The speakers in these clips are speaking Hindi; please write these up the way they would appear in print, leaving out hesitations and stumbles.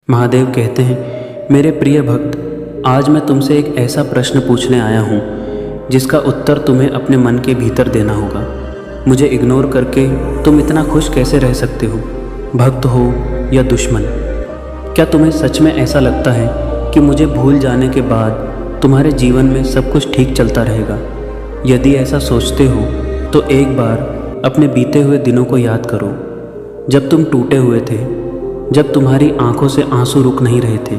महादेव कहते हैं, मेरे प्रिय भक्त, आज मैं तुमसे एक ऐसा प्रश्न पूछने आया हूँ जिसका उत्तर तुम्हें अपने मन के भीतर देना होगा। मुझे इग्नोर करके तुम इतना खुश कैसे रह सकते हो? भक्त हो या दुश्मन? क्या तुम्हें सच में ऐसा लगता है कि मुझे भूल जाने के बाद तुम्हारे जीवन में सब कुछ ठीक चलता रहेगा? यदि ऐसा सोचते हो तो एक बार अपने बीते हुए दिनों को याद करो, जब तुम टूटे हुए थे, जब तुम्हारी आंखों से आंसू रुक नहीं रहे थे,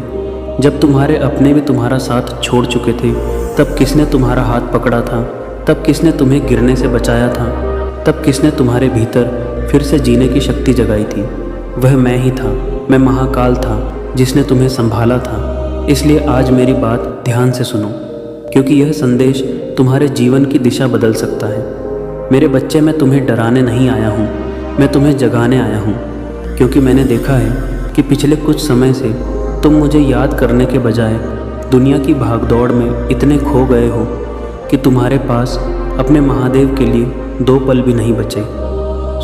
जब तुम्हारे अपने भी तुम्हारा साथ छोड़ चुके थे। तब किसने तुम्हारा हाथ पकड़ा था? तब किसने तुम्हें गिरने से बचाया था? तब किसने तुम्हारे भीतर फिर से जीने की शक्ति जगाई थी? वह मैं ही था। मैं महाकाल था जिसने तुम्हें संभाला था। इसलिए आज मेरी बात ध्यान से सुनो, क्योंकि यह संदेश तुम्हारे जीवन की दिशा बदल सकता है। मेरे बच्चे, मैं तुम्हें डराने नहीं आया हूँ, मैं तुम्हें जगाने आया हूँ, क्योंकि मैंने देखा है कि पिछले कुछ समय से तुम मुझे याद करने के बजाय दुनिया की भागदौड़ में इतने खो गए हो कि तुम्हारे पास अपने महादेव के लिए 2 पल भी नहीं बचे।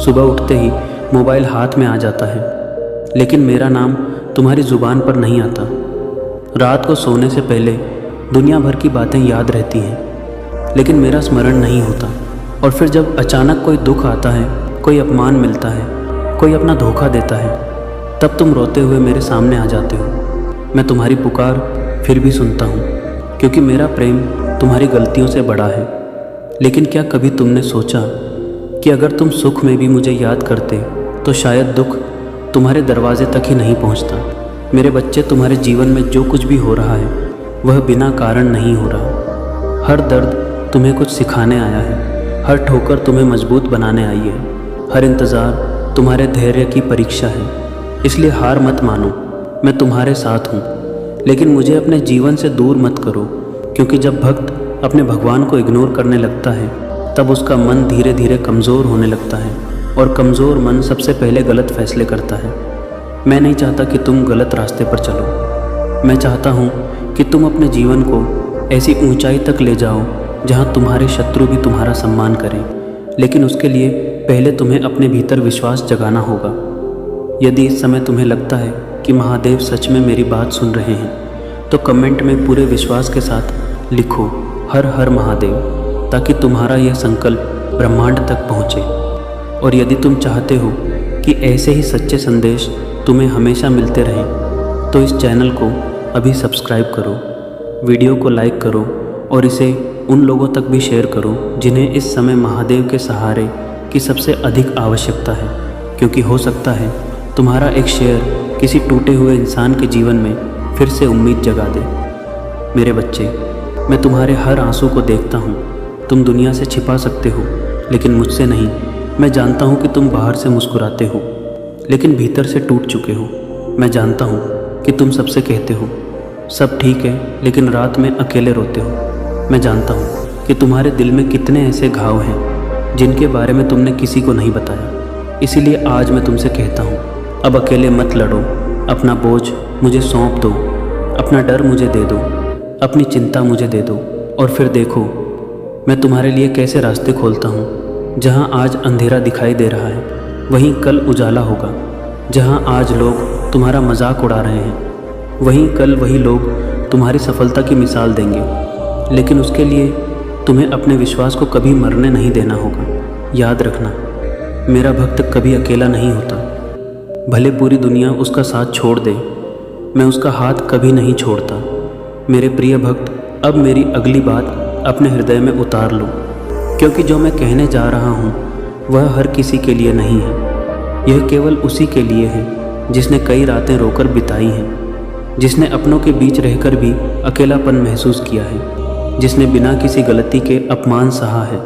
सुबह उठते ही मोबाइल हाथ में आ जाता है, लेकिन मेरा नाम तुम्हारी ज़ुबान पर नहीं आता। रात को सोने से पहले दुनिया भर की बातें याद रहती हैं, लेकिन मेरा स्मरण नहीं होता। और फिर जब अचानक कोई दुख आता है, कोई अपमान मिलता है, कोई अपना धोखा देता है, तब तुम रोते हुए मेरे सामने आ जाते हो। मैं तुम्हारी पुकार फिर भी सुनता हूँ, क्योंकि मेरा प्रेम तुम्हारी गलतियों से बड़ा है। लेकिन क्या कभी तुमने सोचा कि अगर तुम सुख में भी मुझे याद करते तो शायद दुख तुम्हारे दरवाजे तक ही नहीं पहुँचता? मेरे बच्चे, तुम्हारे जीवन में जो कुछ भी हो रहा है वह बिना कारण नहीं हो रहा। हर दर्द तुम्हें कुछ सिखाने आया है, हर ठोकर तुम्हें मजबूत बनाने आई है, हर इंतज़ार तुम्हारे धैर्य की परीक्षा है। इसलिए हार मत मानो, मैं तुम्हारे साथ हूँ। लेकिन मुझे अपने जीवन से दूर मत करो, क्योंकि जब भक्त अपने भगवान को इग्नोर करने लगता है तब उसका मन धीरे धीरे कमज़ोर होने लगता है, और कमज़ोर मन सबसे पहले गलत फैसले करता है। मैं नहीं चाहता कि तुम गलत रास्ते पर चलो। मैं चाहता हूँ कि तुम अपने जीवन को ऐसी ऊंचाई तक ले जाओ जहाँ तुम्हारे शत्रु भी तुम्हारा सम्मान करें। लेकिन उसके लिए पहले तुम्हें अपने भीतर विश्वास जगाना होगा। यदि इस समय तुम्हें लगता है कि महादेव सच में मेरी बात सुन रहे हैं, तो कमेंट में पूरे विश्वास के साथ लिखो, हर हर महादेव, ताकि तुम्हारा यह संकल्प ब्रह्मांड तक पहुँचे। और यदि तुम चाहते हो कि ऐसे ही सच्चे संदेश तुम्हें हमेशा मिलते रहें, तो इस चैनल को अभी सब्सक्राइब करो, वीडियो को लाइक करो और इसे उन लोगों तक भी शेयर करो जिन्हें इस समय महादेव के सहारे की सबसे अधिक आवश्यकता है। क्योंकि हो सकता है तुम्हारा एक शेयर किसी टूटे हुए इंसान के जीवन में फिर से उम्मीद जगा दे। मेरे बच्चे, मैं तुम्हारे हर आंसू को देखता हूँ। तुम दुनिया से छिपा सकते हो, लेकिन मुझसे नहीं। मैं जानता हूँ कि तुम बाहर से मुस्कुराते हो, लेकिन भीतर से टूट चुके हो। मैं जानता हूँ कि तुम सबसे कहते हो सब ठीक है, लेकिन रात में अकेले रोते हो। मैं जानता हूँ कि तुम्हारे दिल में कितने ऐसे घाव हैं जिनके बारे में तुमने किसी को नहीं बताया। इसीलिए आज मैं तुमसे कहता हूँ, अब अकेले मत लड़ो। अपना बोझ मुझे सौंप दो, अपना डर मुझे दे दो, अपनी चिंता मुझे दे दो, और फिर देखो मैं तुम्हारे लिए कैसे रास्ते खोलता हूँ। जहाँ आज अंधेरा दिखाई दे रहा है, वहीं कल उजाला होगा। जहाँ आज लोग तुम्हारा मजाक उड़ा रहे हैं, वहीं कल वही लोग तुम्हारी सफलता की मिसाल देंगे। लेकिन उसके लिए तुम्हें अपने विश्वास को कभी मरने नहीं देना होगा। याद रखना, मेरा भक्त कभी अकेला नहीं होता। भले पूरी दुनिया उसका साथ छोड़ दे, मैं उसका हाथ कभी नहीं छोड़ता। मेरे प्रिय भक्त, अब मेरी अगली बात अपने हृदय में उतार लो, क्योंकि जो मैं कहने जा रहा हूँ वह हर किसी के लिए नहीं है। यह केवल उसी के लिए है जिसने कई रातें रोकर बिताई हैं, जिसने अपनों के बीच रहकर भी अकेलापन महसूस किया है, जिसने बिना किसी गलती के अपमान सहा है,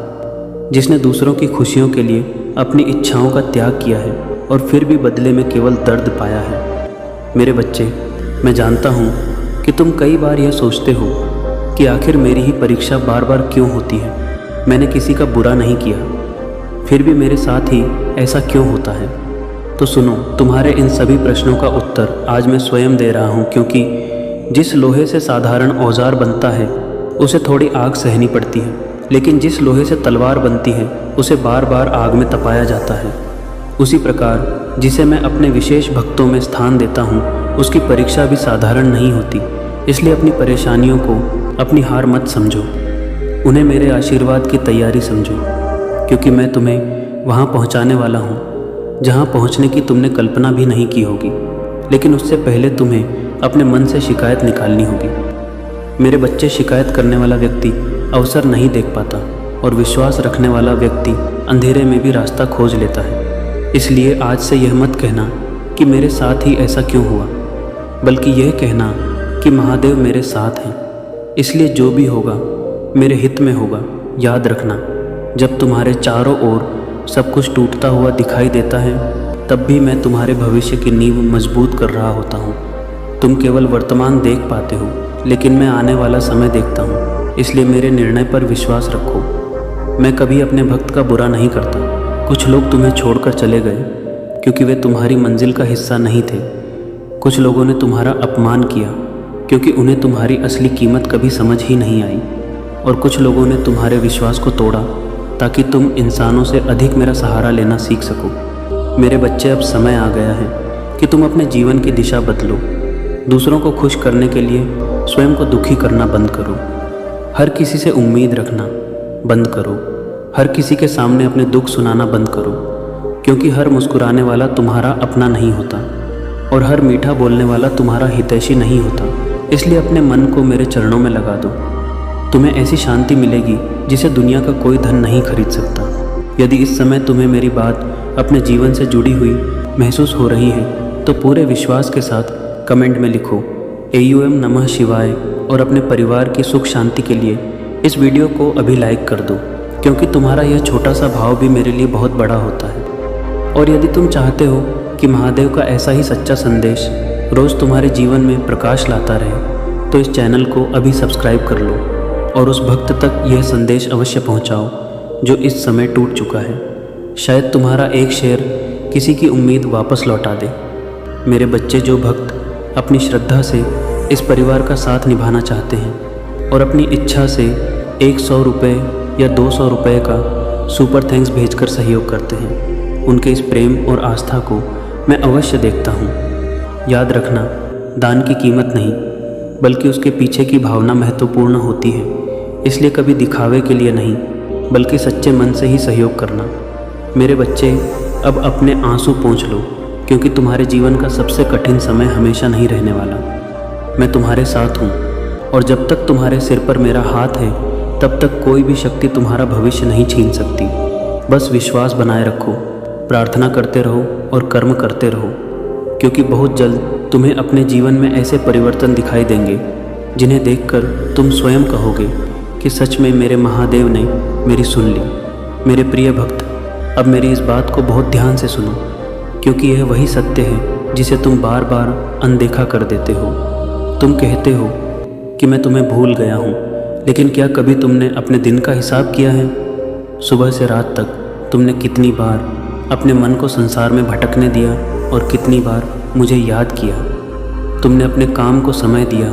जिसने दूसरों की खुशियों के लिए अपनी इच्छाओं का त्याग किया है और फिर भी बदले में केवल दर्द पाया है। मेरे बच्चे, मैं जानता हूँ कि तुम कई बार यह सोचते हो कि आखिर मेरी ही परीक्षा बार बार क्यों होती है। मैंने किसी का बुरा नहीं किया, फिर भी मेरे साथ ही ऐसा क्यों होता है? तो सुनो, तुम्हारे इन सभी प्रश्नों का उत्तर आज मैं स्वयं दे रहा हूँ, क्योंकि जिस लोहे से साधारण औजार बनता है उसे थोड़ी आग सहनी पड़ती है, लेकिन जिस लोहे से तलवार बनती है उसे बार बार आग में तपाया जाता है। उसी प्रकार जिसे मैं अपने विशेष भक्तों में स्थान देता हूँ उसकी परीक्षा भी साधारण नहीं होती। इसलिए अपनी परेशानियों को अपनी हार मत समझो, उन्हें मेरे आशीर्वाद की तैयारी समझो, क्योंकि मैं तुम्हें वहाँ पहुँचाने वाला हूँ जहाँ पहुँचने की तुमने कल्पना भी नहीं की होगी। लेकिन उससे पहले तुम्हें अपने मन से शिकायत निकालनी होगी। मेरे बच्चे, शिकायत करने वाला व्यक्ति अवसर नहीं देख पाता और विश्वास रखने वाला व्यक्ति अंधेरे में भी रास्ता खोज लेता है। इसलिए आज से यह मत कहना कि मेरे साथ ही ऐसा क्यों हुआ, बल्कि यह कहना कि महादेव मेरे साथ हैं, इसलिए जो भी होगा मेरे हित में होगा। याद रखना, जब तुम्हारे चारों ओर सब कुछ टूटता हुआ दिखाई देता है, तब भी मैं तुम्हारे भविष्य की नींव मजबूत कर रहा होता हूँ। तुम केवल वर्तमान देख पाते हो, लेकिन मैं आने वाला समय देखता हूँ। इसलिए मेरे निर्णय पर विश्वास रखो। मैं कभी अपने भक्त का बुरा नहीं करता। कुछ लोग तुम्हें छोड़कर चले गए क्योंकि वे तुम्हारी मंजिल का हिस्सा नहीं थे। कुछ लोगों ने तुम्हारा अपमान किया क्योंकि उन्हें तुम्हारी असली कीमत कभी समझ ही नहीं आई। और कुछ लोगों ने तुम्हारे विश्वास को तोड़ा ताकि तुम इंसानों से अधिक मेरा सहारा लेना सीख सको। मेरे बच्चे, अब समय आ गया है कि तुम अपने जीवन की दिशा बदलो। दूसरों को खुश करने के लिए स्वयं को दुखी करना बंद करो। हर किसी से उम्मीद रखना बंद करो। हर किसी के सामने अपने दुख सुनाना बंद करो, क्योंकि हर मुस्कुराने वाला तुम्हारा अपना नहीं होता और हर मीठा बोलने वाला तुम्हारा हितैषी नहीं होता। इसलिए अपने मन को मेरे चरणों में लगा दो। तुम्हें ऐसी शांति मिलेगी जिसे दुनिया का कोई धन नहीं खरीद सकता। यदि इस समय तुम्हें मेरी बात अपने जीवन से जुड़ी हुई महसूस हो रही है तो पूरे विश्वास के साथ कमेंट में लिखो AUM नमः शिवाय और अपने परिवार की सुख शांति के लिए इस वीडियो को अभी लाइक कर दो, क्योंकि तुम्हारा यह छोटा सा भाव भी मेरे लिए बहुत बड़ा होता है। और यदि तुम चाहते हो कि महादेव का ऐसा ही सच्चा संदेश रोज़ तुम्हारे जीवन में प्रकाश लाता रहे, तो इस चैनल को अभी सब्सक्राइब कर लो और उस भक्त तक यह संदेश अवश्य पहुंचाओ जो इस समय टूट चुका है। शायद तुम्हारा एक शेयर किसी की उम्मीद वापस लौटा दे। मेरे बच्चे, जो भक्त अपनी श्रद्धा से इस परिवार का साथ निभाना चाहते हैं और अपनी इच्छा से 100 रुपये या 200 रुपये का सुपर थैंक्स भेजकर सहयोग करते हैं, उनके इस प्रेम और आस्था को मैं अवश्य देखता हूँ। याद रखना, दान की कीमत नहीं बल्कि उसके पीछे की भावना महत्वपूर्ण होती है। इसलिए कभी दिखावे के लिए नहीं बल्कि सच्चे मन से ही सहयोग करना। मेरे बच्चे, अब अपने आंसू पोंछ लो, क्योंकि तुम्हारे जीवन का सबसे कठिन समय हमेशा नहीं रहने वाला। मैं तुम्हारे साथ हूँ और जब तक तुम्हारे सिर पर मेरा हाथ है तब तक कोई भी शक्ति तुम्हारा भविष्य नहीं छीन सकती। बस विश्वास बनाए रखो, प्रार्थना करते रहो और कर्म करते रहो, क्योंकि बहुत जल्द तुम्हें अपने जीवन में ऐसे परिवर्तन दिखाई देंगे जिन्हें देखकर तुम स्वयं कहोगे कि सच में मेरे महादेव ने मेरी सुन ली। मेरे प्रिय भक्त, अब मेरी इस बात को बहुत ध्यान से सुनो, क्योंकि यह वही सत्य है जिसे तुम बार बार अनदेखा कर देते हो। तुम कहते हो कि मैं तुम्हें भूल गया हूँ, लेकिन क्या कभी तुमने अपने दिन का हिसाब किया है? सुबह से रात तक तुमने कितनी बार अपने मन को संसार में भटकने दिया और कितनी बार मुझे याद किया? तुमने अपने काम को समय दिया,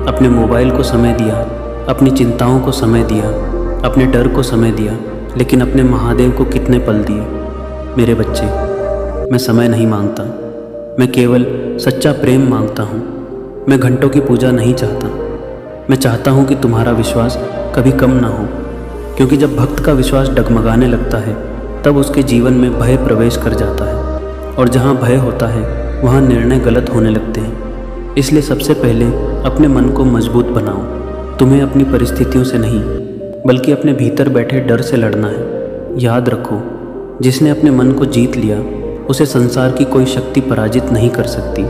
अपने मोबाइल को समय दिया, अपनी चिंताओं को समय दिया, अपने डर को समय दिया, लेकिन अपने महादेव को कितने पल दिए? मेरे बच्चे, मैं समय नहीं मांगता, मैं केवल सच्चा प्रेम मांगता हूँ। मैं घंटों की पूजा नहीं चाहता। मैं चाहता हूँ कि तुम्हारा विश्वास कभी कम ना हो, क्योंकि जब भक्त का विश्वास डगमगाने लगता है तब उसके जीवन में भय प्रवेश कर जाता है, और जहाँ भय होता है वहाँ निर्णय गलत होने लगते हैं। इसलिए सबसे पहले अपने मन को मजबूत बनाओ। तुम्हें अपनी परिस्थितियों से नहीं बल्कि अपने भीतर बैठे डर से लड़ना है। याद रखो, जिसने अपने मन को जीत लिया उसे संसार की कोई शक्ति पराजित नहीं कर सकती।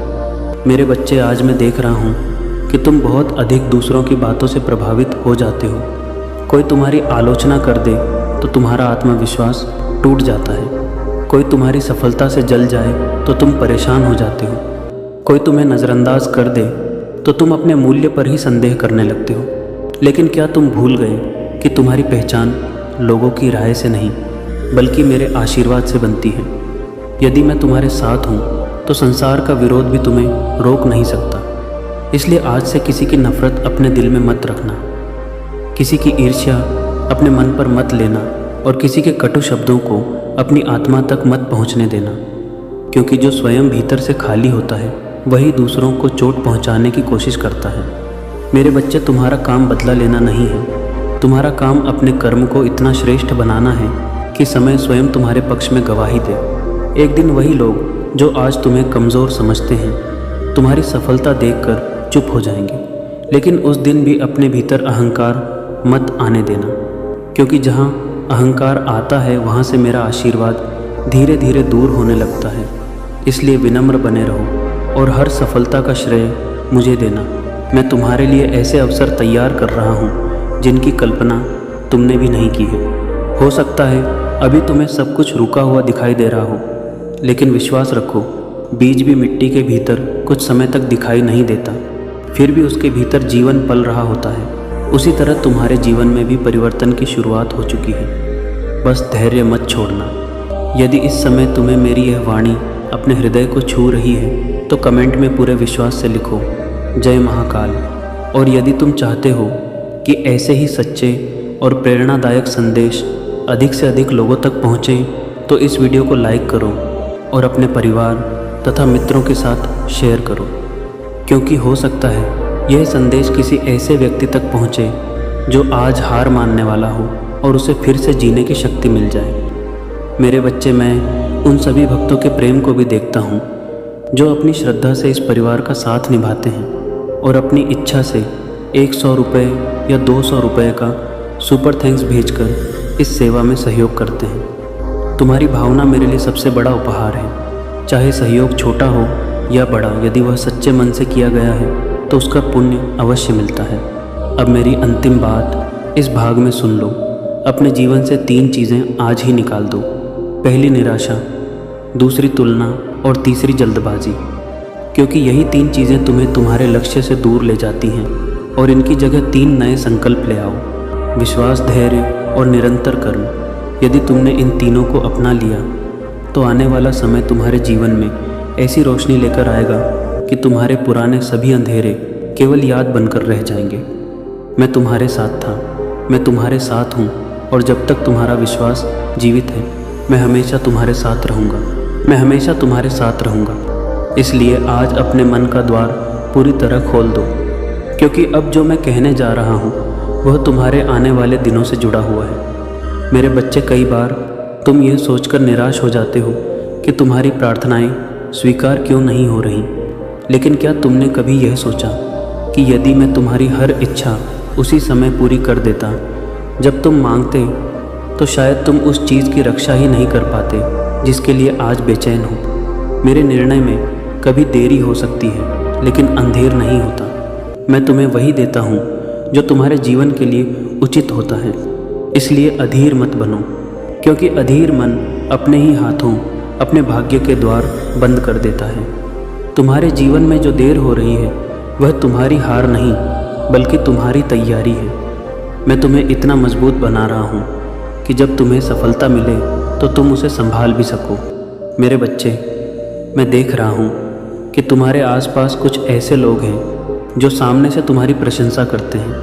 मेरे बच्चे, आज मैं देख रहा हूँ कि तुम बहुत अधिक दूसरों की बातों से प्रभावित हो जाते हो। कोई तुम्हारी आलोचना कर दे तो तुम्हारा आत्मविश्वास टूट जाता है। कोई तुम्हारी सफलता से जल जाए तो तुम परेशान हो जाते हो। कोई तुम्हें नज़रअंदाज कर दे तो तुम अपने मूल्य पर ही संदेह करने लगते हो। लेकिन क्या तुम भूल गए कि तुम्हारी पहचान लोगों की राय से नहीं बल्कि मेरे आशीर्वाद से बनती है? यदि मैं तुम्हारे साथ हूँ तो संसार का विरोध भी तुम्हें रोक नहीं सकता। इसलिए आज से किसी की नफ़रत अपने दिल में मत रखना, किसी की ईर्ष्या अपने मन पर मत लेना और किसी के कटु शब्दों को अपनी आत्मा तक मत पहुंचने देना, क्योंकि जो स्वयं भीतर से खाली होता है वही दूसरों को चोट पहुंचाने की कोशिश करता है। मेरे बच्चे, तुम्हारा काम बदला लेना नहीं है। तुम्हारा काम अपने कर्म को इतना श्रेष्ठ बनाना है कि समय स्वयं तुम्हारे पक्ष में गवाही दे। एक दिन वही लोग जो आज तुम्हें कमज़ोर समझते हैं, तुम्हारी सफलता देखकर चुप हो जाएंगे। लेकिन उस दिन भी अपने भीतर अहंकार मत आने देना, क्योंकि जहाँ अहंकार आता है वहाँ से मेरा आशीर्वाद धीरे धीरे दूर होने लगता है। इसलिए विनम्र बने रहो और हर सफलता का श्रेय मुझे देना। मैं तुम्हारे लिए ऐसे अवसर तैयार कर रहा हूँ जिनकी कल्पना तुमने भी नहीं की है। हो सकता है अभी तुम्हें सब कुछ रुका हुआ दिखाई दे रहा हो, लेकिन विश्वास रखो, बीज भी मिट्टी के भीतर कुछ समय तक दिखाई नहीं देता, फिर भी उसके भीतर जीवन पल रहा होता है। उसी तरह तुम्हारे जीवन में भी परिवर्तन की शुरुआत हो चुकी है। बस धैर्य मत छोड़ना। यदि इस समय तुम्हें मेरी यह वाणी अपने हृदय को छू रही है तो कमेंट में पूरे विश्वास से लिखो, जय महाकाल। और यदि तुम चाहते हो कि ऐसे ही सच्चे और प्रेरणादायक संदेश अधिक से अधिक लोगों तक पहुँचे तो इस वीडियो को लाइक करो और अपने परिवार तथा मित्रों के साथ शेयर करो, क्योंकि हो सकता है यह संदेश किसी ऐसे व्यक्ति तक पहुँचे जो आज हार मानने वाला हो और उसे फिर से जीने की शक्ति मिल जाए। मेरे बच्चे, मैं उन सभी भक्तों के प्रेम को भी देखता हूँ जो अपनी श्रद्धा से इस परिवार का साथ निभाते हैं और अपनी इच्छा से 100 रुपये या 200 रुपये का सुपर थैंक्स भेजकर इस सेवा में सहयोग करते हैं। तुम्हारी भावना मेरे लिए सबसे बड़ा उपहार है। चाहे सहयोग छोटा हो या बड़ा, यदि वह सच्चे मन से किया गया है तो उसका पुण्य अवश्य मिलता है। अब मेरी अंतिम बात इस भाग में सुन लो। अपने जीवन से 3 चीज़ें आज ही निकाल दो। पहली निराशा, दूसरी तुलना और तीसरी जल्दबाजी, क्योंकि यही 3 चीज़ें तुम्हें तुम्हारे लक्ष्य से दूर ले जाती हैं। और इनकी जगह 3 नए संकल्प ले आओ, विश्वास, धैर्य और निरंतर कर्म। यदि तुमने इन तीनों को अपना लिया तो आने वाला समय तुम्हारे जीवन में ऐसी रोशनी लेकर आएगा कि तुम्हारे पुराने सभी अंधेरे केवल याद बनकर रह जाएंगे। मैं तुम्हारे साथ था, मैं तुम्हारे साथ हूँ, और जब तक तुम्हारा विश्वास जीवित है मैं हमेशा तुम्हारे साथ रहूँगा। मैं हमेशा तुम्हारे साथ रहूँगा। इसलिए आज अपने मन का द्वार पूरी तरह खोल दो, क्योंकि अब जो मैं कहने जा रहा हूँ वह तुम्हारे आने वाले दिनों से जुड़ा हुआ है। मेरे बच्चे, कई बार तुम यह सोचकर निराश हो जाते हो कि तुम्हारी प्रार्थनाएं स्वीकार क्यों नहीं हो रही। लेकिन क्या तुमने कभी यह सोचा कि यदि मैं तुम्हारी हर इच्छा उसी समय पूरी कर देता जब तुम मांगते, तो शायद तुम उस चीज़ की रक्षा ही नहीं कर पाते जिसके लिए आज बेचैन हो। मेरे निर्णय में कभी देरी हो सकती है, लेकिन अंधेर नहीं होता। मैं तुम्हें वही देता हूँ जो तुम्हारे जीवन के लिए उचित होता है। इसलिए अधीर मत बनो, क्योंकि अधीर मन अपने ही हाथों अपने भाग्य के द्वार बंद कर देता है। तुम्हारे जीवन में जो देर हो रही है वह तुम्हारी हार नहीं, बल्कि तुम्हारी तैयारी है। मैं तुम्हें इतना मजबूत बना रहा हूँ कि जब तुम्हें सफलता मिले तो तुम उसे संभाल भी सको। मेरे बच्चे, मैं देख रहा हूँ कि तुम्हारे आसपास कुछ ऐसे लोग हैं जो सामने से तुम्हारी प्रशंसा करते हैं,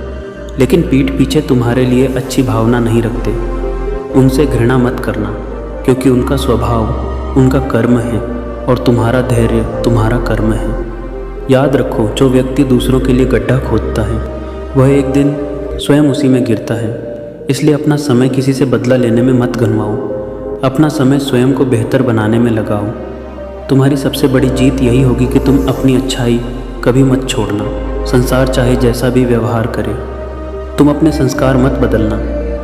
लेकिन पीठ पीछे तुम्हारे लिए अच्छी भावना नहीं रखते। उनसे घृणा मत करना, क्योंकि उनका स्वभाव उनका कर्म है और तुम्हारा धैर्य तुम्हारा कर्म है। याद रखो, जो व्यक्ति दूसरों के लिए गड्ढा खोदता है वह एक दिन स्वयं उसी में गिरता है। इसलिए अपना समय किसी से बदला लेने में मत गंवाओ। अपना समय स्वयं को बेहतर बनाने में लगाओ। तुम्हारी सबसे बड़ी जीत यही होगी कि तुम अपनी अच्छाई कभी मत छोड़ना, संसार चाहे जैसा भी व्यवहार करे। तुम अपने संस्कार मत बदलना,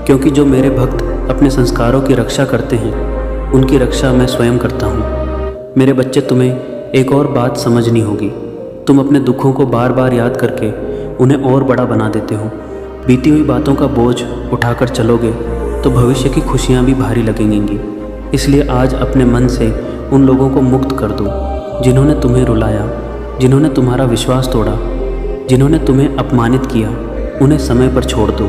क्योंकि जो मेरे भक्त अपने संस्कारों की रक्षा करते हैं उनकी रक्षा मैं स्वयं करता हूँ। मेरे बच्चे, तुम्हें एक और बात समझनी होगी। तुम अपने दुखों को बार बार याद करके उन्हें और बड़ा बना देते हो। बीती हुई बातों का बोझ उठाकर चलोगे तो भविष्य की खुशियाँ भी भारी लगेंगी। इसलिए आज अपने मन से उन लोगों को मुक्त कर दो जिन्होंने तुम्हें रुलाया, जिन्होंने तुम्हारा विश्वास तोड़ा, जिन्होंने तुम्हें अपमानित किया। उन्हें समय पर छोड़ दो,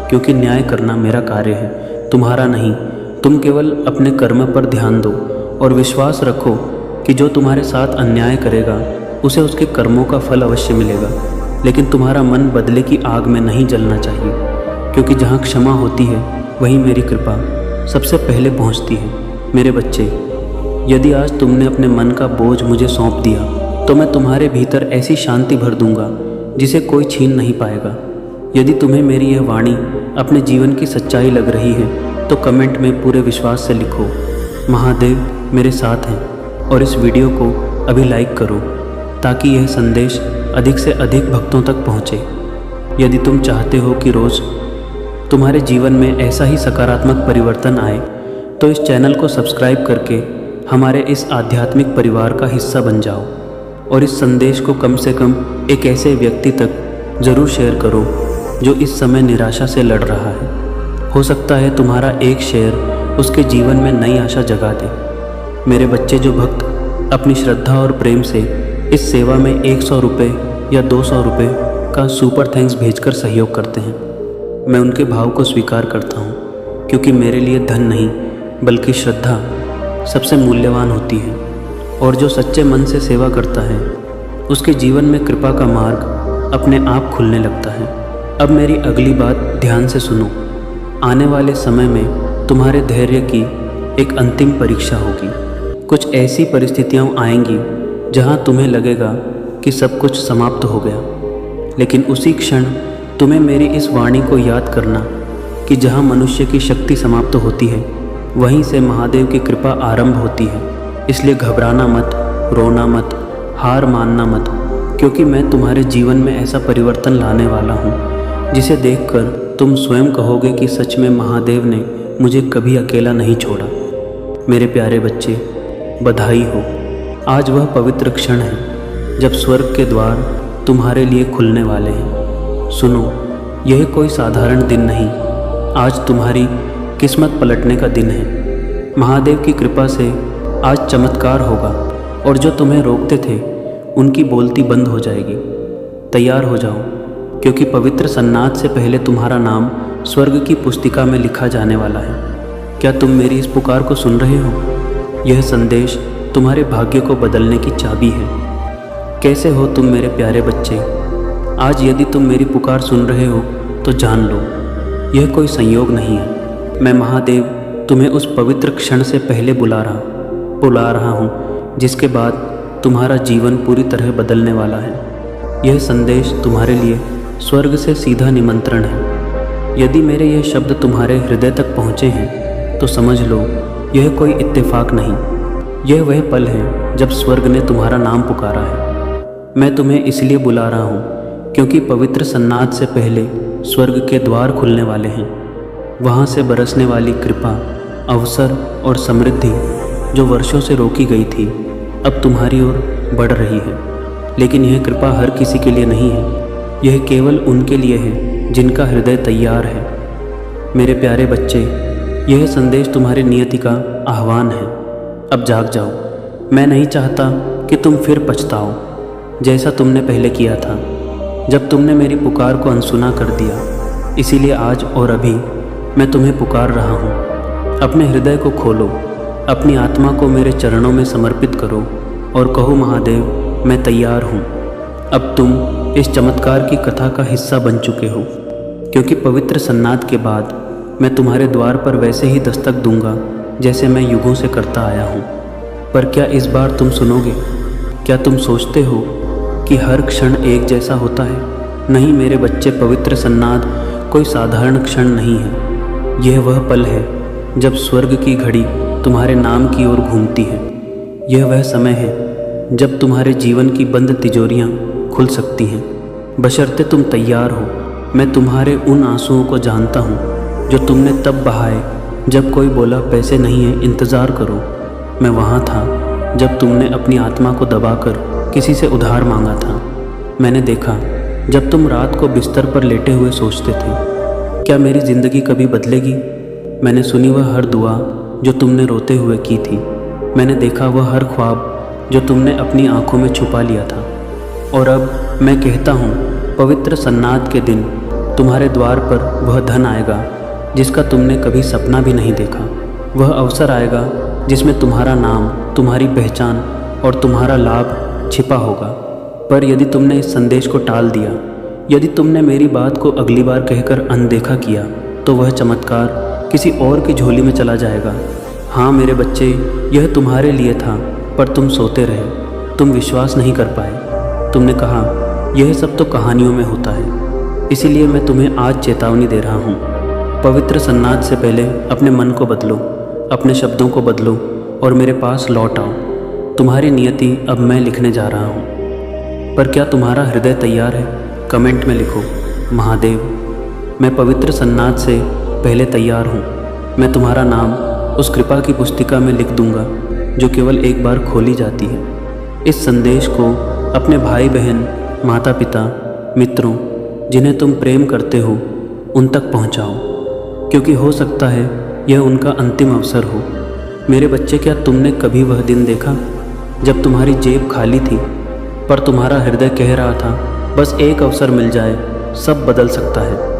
क्योंकि न्याय करना मेरा कार्य है, तुम्हारा नहीं। तुम केवल अपने कर्म पर ध्यान दो और विश्वास रखो कि जो तुम्हारे साथ अन्याय करेगा उसे उसके कर्मों का फल अवश्य मिलेगा। लेकिन तुम्हारा मन बदले की आग में नहीं जलना चाहिए, क्योंकि जहाँ क्षमा होती है वहीं मेरी कृपा सबसे पहले पहुँचती है। मेरे बच्चे, यदि आज तुमने अपने मन का बोझ मुझे सौंप दिया तो मैं तुम्हारे भीतर ऐसी शांति भर दूंगा जिसे कोई छीन नहीं पाएगा। यदि तुम्हें मेरी यह वाणी अपने जीवन की सच्चाई लग रही है तो कमेंट में पूरे विश्वास से लिखो, महादेव मेरे साथ हैं, और इस वीडियो को अभी लाइक करो ताकि यह संदेश अधिक से अधिक भक्तों तक पहुँचे। यदि तुम चाहते हो कि रोज़ तुम्हारे जीवन में ऐसा ही सकारात्मक परिवर्तन आए तो इस चैनल को सब्सक्राइब करके हमारे इस आध्यात्मिक परिवार का हिस्सा बन जाओ, और इस संदेश को कम से कम एक ऐसे व्यक्ति तक ज़रूर शेयर करो जो इस समय निराशा से लड़ रहा है। हो सकता है तुम्हारा एक शेयर उसके जीवन में नई आशा जगा दे। मेरे बच्चे जो भक्त अपनी श्रद्धा और प्रेम से इस सेवा में 100 रुपये या 200 रुपये का सुपर थैंक्स भेजकर सहयोग करते हैं, मैं उनके भाव को स्वीकार करता हूँ, क्योंकि मेरे लिए धन नहीं बल्कि श्रद्धा सबसे मूल्यवान होती है। और जो सच्चे मन से सेवा करता है उसके जीवन में कृपा का मार्ग अपने आप खुलने लगता है। अब मेरी अगली बात ध्यान से सुनो। आने वाले समय में तुम्हारे धैर्य की एक अंतिम परीक्षा होगी। कुछ ऐसी परिस्थितियाँ आएंगी जहाँ तुम्हें लगेगा कि सब कुछ समाप्त हो गया, लेकिन उसी क्षण तुम्हें मेरी इस वाणी को याद करना कि जहाँ मनुष्य की शक्ति समाप्त होती है वहीं से महादेव की कृपा आरंभ होती है। इसलिए घबराना मत, रोना मत, हार मानना मत, क्योंकि मैं तुम्हारे जीवन में ऐसा परिवर्तन लाने वाला हूँ जिसे देखकर तुम स्वयं कहोगे कि सच में महादेव ने मुझे कभी अकेला नहीं छोड़ा। मेरे प्यारे बच्चे, बधाई हो। आज वह पवित्र क्षण है जब स्वर्ग के द्वार तुम्हारे लिए खुलने वाले हैं। सुनो, यह कोई साधारण दिन नहीं, आज तुम्हारी किस्मत पलटने का दिन है। महादेव की कृपा से आज चमत्कार होगा, और जो तुम्हें रोकते थे उनकी बोलती बंद हो जाएगी। तैयार हो जाओ, क्योंकि पवित्र सन्नाथ से पहले तुम्हारा नाम स्वर्ग की पुस्तिका में लिखा जाने वाला है। क्या तुम मेरी इस पुकार को सुन रहे हो? यह संदेश तुम्हारे भाग्य को बदलने की चाबी है। कैसे हो तुम मेरे प्यारे बच्चे? आज यदि तुम मेरी पुकार सुन रहे हो तो जान लो, यह कोई संयोग नहीं है। मैं महादेव तुम्हें उस पवित्र क्षण से पहले बुला रहा हूँ जिसके बाद तुम्हारा जीवन पूरी तरह बदलने वाला है। यह संदेश तुम्हारे लिए स्वर्ग से सीधा निमंत्रण है। यदि मेरे ये शब्द तुम्हारे हृदय तक पहुँचे हैं तो समझ लो यह कोई इत्तेफाक नहीं, यह वह पल है जब स्वर्ग ने तुम्हारा नाम पुकारा है। मैं तुम्हें इसलिए बुला रहा हूँ क्योंकि पवित्र सन्नाथ से पहले स्वर्ग के द्वार खुलने वाले हैं। वहाँ से बरसने वाली कृपा, अवसर और समृद्धि जो वर्षों से रोकी गई थी अब तुम्हारी ओर बढ़ रही है। लेकिन यह कृपा हर किसी के लिए नहीं है, यह केवल उनके लिए है जिनका हृदय तैयार है। मेरे प्यारे बच्चे, यह संदेश तुम्हारी नियति का आह्वान है। अब जाग जाओ। मैं नहीं चाहता कि तुम फिर पछताओ जैसा तुमने पहले किया था जब तुमने मेरी पुकार को अनसुना कर दिया। इसीलिए आज और अभी मैं तुम्हें पुकार रहा हूँ। अपने हृदय को खोलो, अपनी आत्मा को मेरे चरणों में समर्पित करो और कहो, महादेव मैं तैयार हूँ। अब तुम इस चमत्कार की कथा का हिस्सा बन चुके हो, क्योंकि पवित्र सन्नाथ के बाद मैं तुम्हारे द्वार पर वैसे ही दस्तक दूंगा जैसे मैं युगों से करता आया हूँ। पर क्या इस बार तुम सुनोगे? क्या तुम सोचते हो कि हर क्षण एक जैसा होता है? नहीं मेरे बच्चे, पवित्र सन्नाथ कोई साधारण क्षण नहीं है। यह वह पल है जब स्वर्ग की घड़ी तुम्हारे नाम की ओर घूमती है। यह वह समय है जब तुम्हारे जीवन की बंद तिजोरियां खुल सकती हैं, बशर्ते तुम तैयार हो। मैं तुम्हारे उन आंसुओं को जानता हूँ जो तुमने तब बहाए जब कोई बोला पैसे नहीं है, इंतज़ार करो। मैं वहाँ था जब तुमने अपनी आत्मा को दबाकर किसी से उधार मांगा था। मैंने देखा जब तुम रात को बिस्तर पर लेटे हुए सोचते थे, क्या मेरी ज़िंदगी कभी बदलेगी? मैंने सुनी वह हर दुआ जो तुमने रोते हुए की थी। मैंने देखा वह हर ख्वाब जो तुमने अपनी आंखों में छुपा लिया था। और अब मैं कहता हूँ, पवित्र सन्नाथ के दिन तुम्हारे द्वार पर वह धन आएगा जिसका तुमने कभी सपना भी नहीं देखा। वह अवसर आएगा जिसमें तुम्हारा नाम, तुम्हारी पहचान और तुम्हारा लाभ छिपा होगा। पर यदि तुमने इस संदेश को टाल दिया, यदि तुमने मेरी बात को अगली बार कहकर अनदेखा किया, तो वह चमत्कार किसी और की झोली में चला जाएगा। हाँ मेरे बच्चे, यह तुम्हारे लिए था, पर तुम सोते रहे। तुम विश्वास नहीं कर पाए। तुमने कहा यह सब तो कहानियों में होता है। इसीलिए मैं तुम्हें आज चेतावनी दे रहा हूँ। पवित्र सन्नाद से पहले अपने मन को बदलो, अपने शब्दों को बदलो और मेरे पास लौट आओ। तुम्हारी नियति अब मैं लिखने जा रहा हूँ। पर क्या तुम्हारा हृदय तैयार है? कमेंट में लिखो, महादेव। मैं पवित्र सन्नाद से पहले तैयार हूँ। मैं तुम्हारा नाम उस कृपा की पुस्तिका में लिख दूंगा जो केवल एक बार खोली जाती है। इस संदेश को अपने भाई बहन, माता पिता, मित्रों जिन्हें तुम प्रेम करते हो उन तक पहुँचाओ, क्योंकि हो सकता है यह उनका अंतिम अवसर हो। मेरे बच्चे, क्या तुमने कभी वह दिन देखा जब तुम्हारी जेब खाली थी पर तुम्हारा हृदय कह रहा था बस एक अवसर मिल जाए, सब बदल सकता है।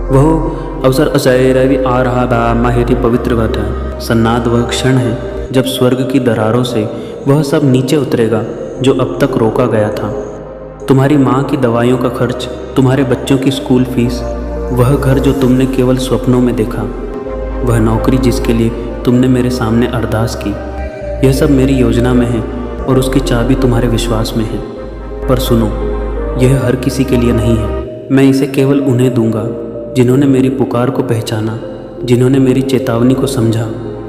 वह अवसर असैरवी आ रहा बा माहिती पवित्र घटा सन्नाद वह क्षण है जब स्वर्ग की दरारों से वह सब नीचे उतरेगा जो अब तक रोका गया था। तुम्हारी माँ की दवाइयों का खर्च, तुम्हारे बच्चों की स्कूल फीस, वह घर जो तुमने केवल स्वप्नों में देखा, वह नौकरी जिसके लिए तुमने मेरे सामने अरदास की, यह सब मेरी योजना में है और उसकी चाबी तुम्हारे विश्वास में है। पर सुनो, यह हर किसी के लिए नहीं है। मैं इसे केवल उन्हें दूंगा जिन्होंने मेरी पुकार को पहचाना, जिन्होंने मेरी चेतावनी को समझा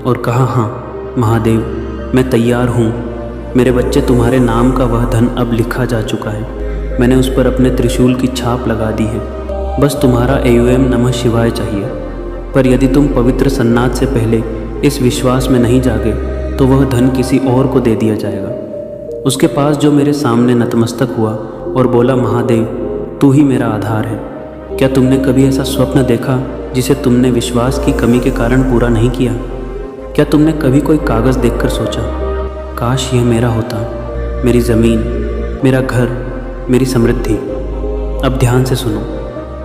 और कहा, हाँ महादेव मैं तैयार हूँ। मेरे बच्चे, तुम्हारे नाम का वह धन अब लिखा जा चुका है। मैंने उस पर अपने त्रिशूल की छाप लगा दी है। बस तुम्हारा एयूएम नमः शिवाय चाहिए। पर यदि तुम पवित्र सन्नाद से पहले इस विश्वास में नहीं जागे तो वह धन किसी और को दे दिया जाएगा। उसके पास जो मेरे सामने नतमस्तक हुआ और बोला, महादेव तू ही मेरा आधार है। क्या तुमने कभी ऐसा स्वप्न देखा जिसे तुमने विश्वास की कमी के कारण पूरा नहीं किया? क्या तुमने कभी कोई कागज़ देखकर सोचा, काश यह मेरा होता, मेरी ज़मीन, मेरा घर, मेरी समृद्धि? अब ध्यान से सुनो।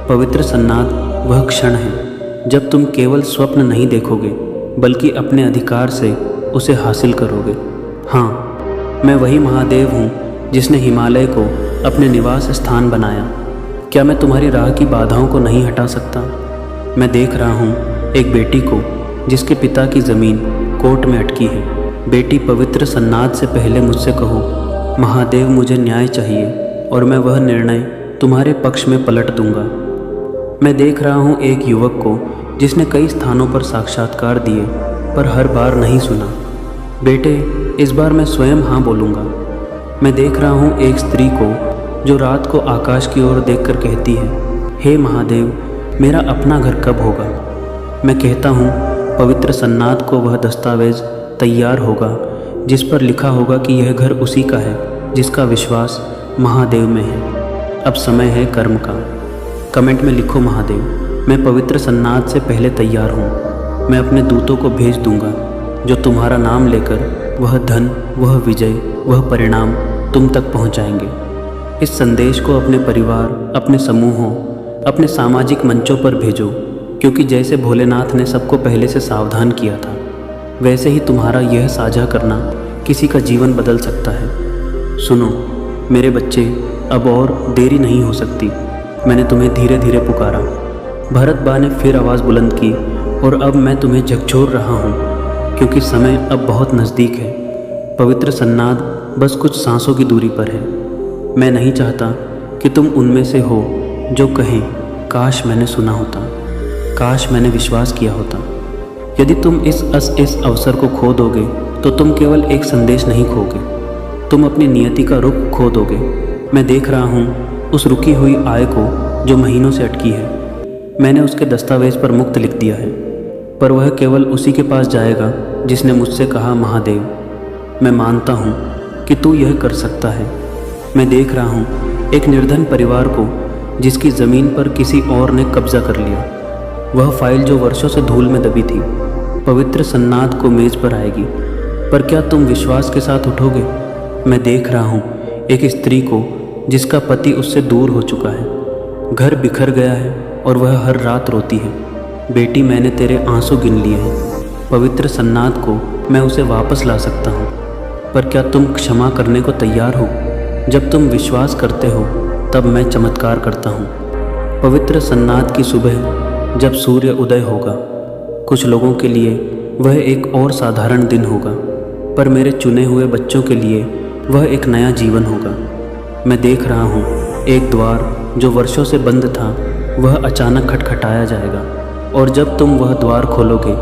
पवित्र सन्नाद वह क्षण है जब तुम केवल स्वप्न नहीं देखोगे बल्कि अपने अधिकार से उसे हासिल करोगे। हाँ, मैं वही महादेव हूँ जिसने हिमालय को अपने निवास स्थान बनाया। क्या मैं तुम्हारी राह की बाधाओं को नहीं हटा सकता? मैं देख रहा हूँ एक बेटी को जिसके पिता की ज़मीन कोर्ट में अटकी है। बेटी, पवित्र सन्नाद से पहले मुझसे कहो, महादेव मुझे न्याय चाहिए और मैं वह निर्णय तुम्हारे पक्ष में पलट दूंगा। मैं देख रहा हूँ एक युवक को जिसने कई स्थानों पर साक्षात्कार दिए पर हर बार नहीं सुना। बेटे, इस बार मैं स्वयं हाँ बोलूँगा। मैं देख रहा हूँ एक स्त्री को जो रात को आकाश की ओर देखकर कहती है, हे महादेव मेरा अपना घर कब होगा? मैं कहता हूँ पवित्र सन्नाद को वह दस्तावेज तैयार होगा जिस पर लिखा होगा कि यह घर उसी का है जिसका विश्वास महादेव में है। अब समय है कर्म का। कमेंट में लिखो, महादेव मैं पवित्र सन्नाद से पहले तैयार हूँ। मैं अपने दूतों को भेज दूंगा जो तुम्हारा नाम लेकर वह धन, वह विजय, वह परिणाम तुम तक पहुँचाएंगे। इस संदेश को अपने परिवार, अपने समूहों, अपने सामाजिक मंचों पर भेजो, क्योंकि जैसे भोलेनाथ ने सबको पहले से सावधान किया था वैसे ही तुम्हारा यह साझा करना किसी का जीवन बदल सकता है। सुनो मेरे बच्चे, अब और देरी नहीं हो सकती। मैंने तुम्हें धीरे धीरे पुकारा। भरत बा ने फिर आवाज़ बुलंद की और अब मैं तुम्हें झकझोर रहा हूँ, क्योंकि समय अब बहुत नज़दीक है। पवित्र सन्नाद बस कुछ सांसों की दूरी पर है। मैं नहीं चाहता कि तुम उनमें से हो जो कहें, काश मैंने सुना होता, काश मैंने विश्वास किया होता। यदि तुम इस अवसर को खो दोगे तो तुम केवल एक संदेश नहीं खोगे, तुम अपनी नियति का रुख खो दोगे। मैं देख रहा हूँ उस रुकी हुई आय को जो महीनों से अटकी है। मैंने उसके दस्तावेज पर मुक्त लिख दिया है, पर वह केवल उसी के पास जाएगा जिसने मुझसे कहा, महादेव मैं मानता हूँ कि तू यह कर सकता है। मैं देख रहा हूँ एक निर्धन परिवार को जिसकी ज़मीन पर किसी और ने कब्जा कर लिया। वह फाइल जो वर्षों से धूल में दबी थी पवित्र सन्नाद को मेज़ पर आएगी। पर क्या तुम विश्वास के साथ उठोगे? मैं देख रहा हूँ एक स्त्री को जिसका पति उससे दूर हो चुका है, घर बिखर गया है और वह हर रात रोती है, बेटी मैंने तेरे आंसू गिन लिए हैं। पवित्र सन्नाद को मैं उसे वापस ला सकता हूँ, पर क्या तुम क्षमा करने को तैयार हो? जब तुम विश्वास करते हो तब मैं चमत्कार करता हूँ। पवित्र सन्नाद की सुबह जब सूर्य उदय होगा, कुछ लोगों के लिए वह एक और साधारण दिन होगा, पर मेरे चुने हुए बच्चों के लिए वह एक नया जीवन होगा। मैं देख रहा हूँ एक द्वार जो वर्षों से बंद था वह अचानक खटखटाया जाएगा, और जब तुम वह द्वार खोलोगे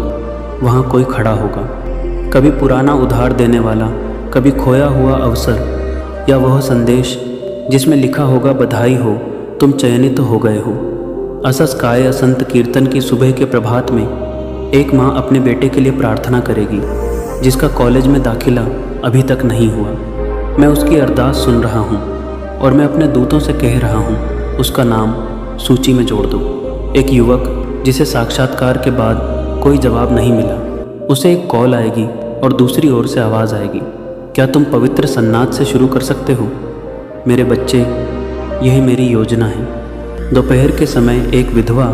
वहाँ कोई खड़ा होगा, कभी पुराना उधार देने वाला, कभी खोया हुआ अवसर, या वह संदेश जिसमें लिखा होगा बधाई हो, तुम चयनित हो गए हो। असस काय असंत कीर्तन की सुबह के प्रभात में एक माँ अपने बेटे के लिए प्रार्थना करेगी जिसका कॉलेज में दाखिला अभी तक नहीं हुआ। मैं उसकी अरदास सुन रहा हूँ और मैं अपने दूतों से कह रहा हूँ उसका नाम सूची में जोड़ दो। एक युवक जिसे साक्षात्कार के बाद कोई जवाब नहीं मिला, उसे एक कॉल आएगी और दूसरी ओर से आवाज़ आएगी, क्या तुम पवित्र सन्नाद से शुरू कर सकते हो? मेरे बच्चे, यही मेरी योजना है। दोपहर के समय एक विधवा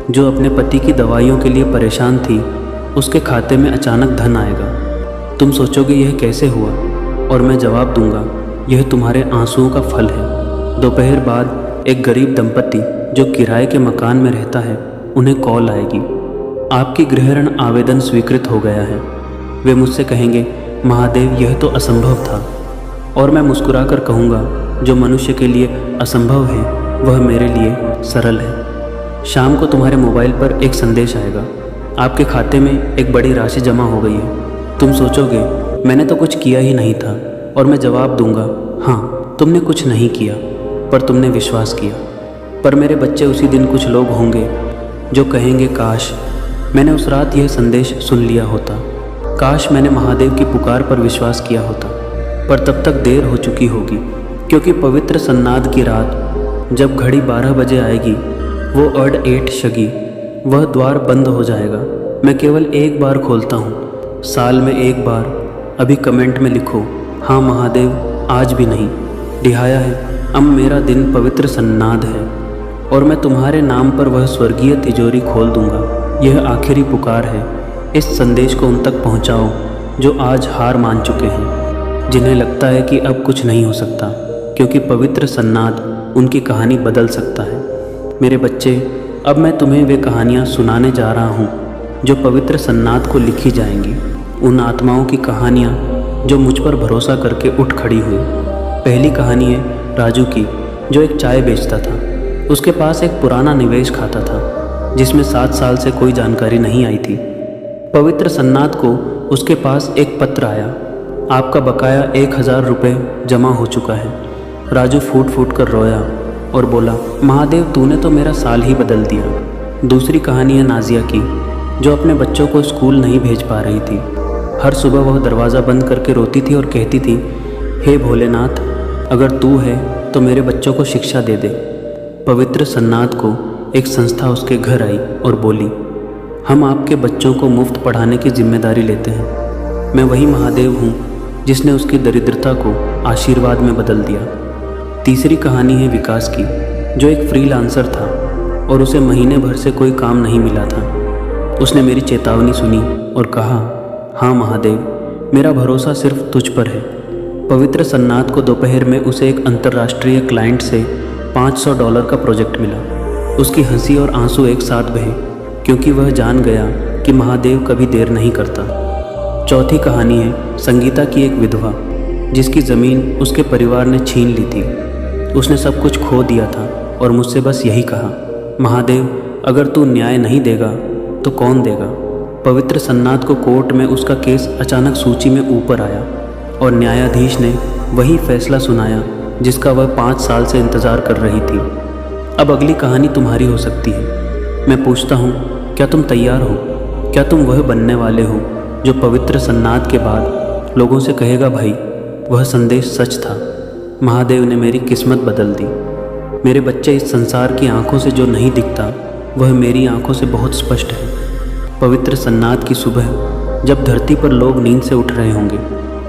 जो अपने पति की दवाइयों के लिए परेशान थी, उसके खाते में अचानक धन आएगा। तुम सोचोगे यह कैसे हुआ, और मैं जवाब दूंगा यह तुम्हारे आंसुओं का फल है। दोपहर बाद एक गरीब दंपति जो किराए के मकान में रहता है, उन्हें कॉल आएगी, आपकी गृह ऋण आवेदन स्वीकृत हो गया है। वे मुझसे कहेंगे, महादेव यह तो असंभव था, और मैं मुस्कुराकर कहूँगा जो मनुष्य के लिए असंभव है वह मेरे लिए सरल है। शाम को तुम्हारे मोबाइल पर एक संदेश आएगा, आपके खाते में एक बड़ी राशि जमा हो गई है। तुम सोचोगे मैंने तो कुछ किया ही नहीं था, और मैं जवाब दूंगा हाँ तुमने कुछ नहीं किया, पर तुमने विश्वास किया। पर मेरे बच्चे, उसी दिन कुछ लोग होंगे जो कहेंगे, काश मैंने उस रात यह संदेश सुन लिया होता, काश मैंने महादेव की पुकार पर विश्वास किया होता। पर तब तक देर हो चुकी होगी, क्योंकि पवित्र सन्नाद की रात जब घड़ी 12 बजे आएगी, वो अड 8 शगी, वह द्वार बंद हो जाएगा। मैं केवल एक बार खोलता हूँ, साल में एक बार। अभी कमेंट में लिखो, हाँ महादेव, आज भी नहीं रिहाया है, अब मेरा दिन पवित्र सन्नाद है, और मैं तुम्हारे नाम पर वह स्वर्गीय तिजोरी खोल दूंगा। यह आखिरी पुकार है। इस संदेश को उन तक पहुँचाओ जो आज हार मान चुके हैं, जिन्हें लगता है कि अब कुछ नहीं हो सकता, क्योंकि पवित्र सन्नाद उनकी कहानी बदल सकता है। मेरे बच्चे, अब मैं तुम्हें वे कहानियाँ सुनाने जा रहा हूँ जो पवित्र सन्नाद को लिखी जाएंगी, उन आत्माओं की कहानियाँ जो मुझ पर भरोसा करके उठ खड़ी हुई। पहली कहानी है राजू की, जो एक चाय बेचता था। उसके पास एक पुराना निवेश खाता था जिसमें 7 साल से कोई जानकारी नहीं आई थी। पवित्र सन्नाद को उसके पास एक पत्र आया, आपका बकाया 1000 रुपये जमा हो चुका है। राजू फूट फूट कर रोया और बोला, महादेव तूने तो मेरा साल ही बदल दिया। दूसरी कहानी है नाजिया की, जो अपने बच्चों को स्कूल नहीं भेज पा रही थी। हर सुबह वह दरवाज़ा बंद करके रोती थी और कहती थी, हे भोलेनाथ, अगर तू है तो मेरे बच्चों को शिक्षा दे दे। पवित्र सन्नाद को एक संस्था उसके घर आई और बोली, हम आपके बच्चों को मुफ्त पढ़ाने की जिम्मेदारी लेते हैं। मैं वही महादेव हूँ जिसने उसकी दरिद्रता को आशीर्वाद में बदल दिया। तीसरी कहानी है विकास की, जो एक फ्रीलांसर था और उसे महीने भर से कोई काम नहीं मिला था। उसने मेरी चेतावनी सुनी और कहा, हाँ महादेव, मेरा भरोसा सिर्फ तुझ पर है। पवित्र सन्नाद को दोपहर में उसे एक अंतर्राष्ट्रीय क्लाइंट से $500 का प्रोजेक्ट मिला। उसकी हंसी और आंसू एक साथ बहे, क्योंकि वह जान गया कि महादेव कभी देर नहीं करता। चौथी कहानी है संगीता की, एक विधवा जिसकी ज़मीन उसके परिवार ने छीन ली थी। उसने सब कुछ खो दिया था और मुझसे बस यही कहा, महादेव अगर तू न्याय नहीं देगा तो कौन देगा। पवित्र सन्नाद को कोर्ट में उसका केस अचानक सूची में ऊपर आया और न्यायाधीश ने वही फैसला सुनाया जिसका वह 5 साल से इंतज़ार कर रही थी। अब अगली कहानी तुम्हारी हो सकती है। मैं पूछता हूँ, क्या तुम तैयार हो? क्या तुम वह बनने वाले हो जो पवित्र सन्नाद के बाद लोगों से कहेगा, भाई वह संदेश सच था, महादेव ने मेरी किस्मत बदल दी। मेरे बच्चे, इस संसार की आंखों से जो नहीं दिखता वह मेरी आंखों से बहुत स्पष्ट है। पवित्र सन्नाद की सुबह जब धरती पर लोग नींद से उठ रहे होंगे,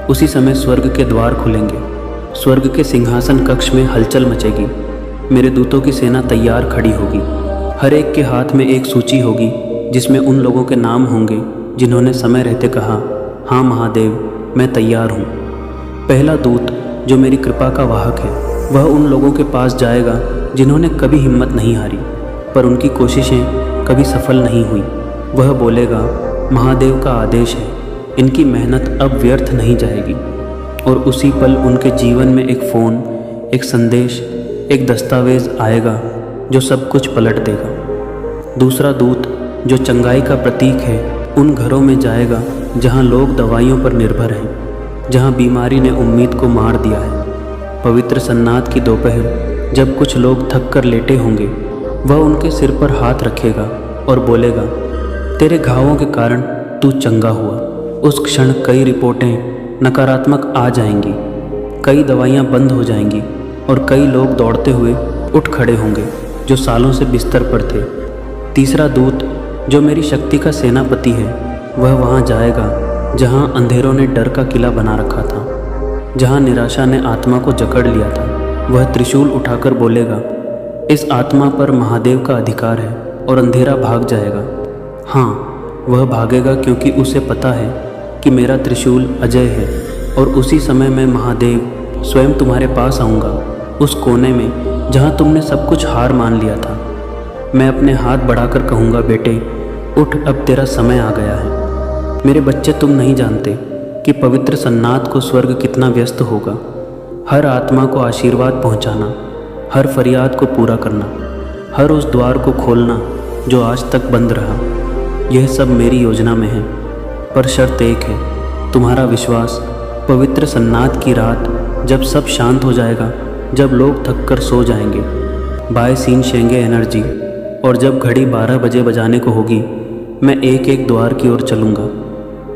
उसी समय स्वर्ग के द्वार खुलेंगे। स्वर्ग के सिंहासन कक्ष में हलचल मचेगी। मेरे दूतों की सेना तैयार खड़ी होगी। हर एक के हाथ में एक सूची होगी जिसमें उन लोगों के नाम होंगे जिन्होंने समय रहते कहा, हाँ महादेव मैं तैयार हूँ। पहला दूत जो मेरी कृपा का वाहक है, वह उन लोगों के पास जाएगा जिन्होंने कभी हिम्मत नहीं हारी, पर उनकी कोशिशें कभी सफल नहीं हुई। वह बोलेगा, महादेव का आदेश है, इनकी मेहनत अब व्यर्थ नहीं जाएगी। और उसी पल उनके जीवन में एक फ़ोन, एक संदेश, एक दस्तावेज़ आएगा जो सब कुछ पलट देगा। दूसरा दूत जो चंगाई का प्रतीक है उन घरों में जाएगा जहां लोग दवाइयों पर निर्भर हैं, जहां बीमारी ने उम्मीद को मार दिया है। पवित्र सन्नाट की दोपहर जब कुछ लोग थक कर लेटे होंगे, वह उनके सिर पर हाथ रखेगा और बोलेगा, तेरे घावों के कारण तू चंगा हुआ। उस क्षण कई रिपोर्टें नकारात्मक आ जाएंगी, कई दवाइयाँ बंद हो जाएंगी और कई लोग दौड़ते हुए उठ खड़े होंगे जो सालों से बिस्तर पर थे। तीसरा दूत जो मेरी शक्ति का सेनापति है, वह वहाँ जाएगा जहाँ अंधेरों ने डर का किला बना रखा था, जहाँ निराशा ने आत्मा को जकड़ लिया था। वह त्रिशूल उठाकर बोलेगा, इस आत्मा पर महादेव का अधिकार है और अंधेरा भाग जाएगा। हाँ, वह भागेगा क्योंकि उसे पता है कि मेरा त्रिशूल अजय है और उसी समय मैं महादेव स्वयं तुम्हारे पास आऊँगा, उस कोने में जहाँ तुमने सब कुछ हार मान लिया था। मैं अपने हाथ बढ़ाकर कहूँगा, बेटे उठ, अब तेरा समय आ गया है। मेरे बच्चे, तुम नहीं जानते कि पवित्र सन्नाट को स्वर्ग कितना व्यस्त होगा। हर आत्मा को आशीर्वाद पहुँचाना, हर फरियाद को पूरा करना, हर उस द्वार को खोलना जो आज तक बंद रहा, यह सब मेरी योजना में है। पर शर्त एक है, तुम्हारा विश्वास। पवित्र सन्नाट की रात जब सब शांत हो जाएगा, जब लोग थक कर सो जाएंगे, बाय सीन शेंगे एनर्जी, और जब घड़ी 12 बजे बजाने को होगी, मैं एक एक द्वार की ओर चलूँगा।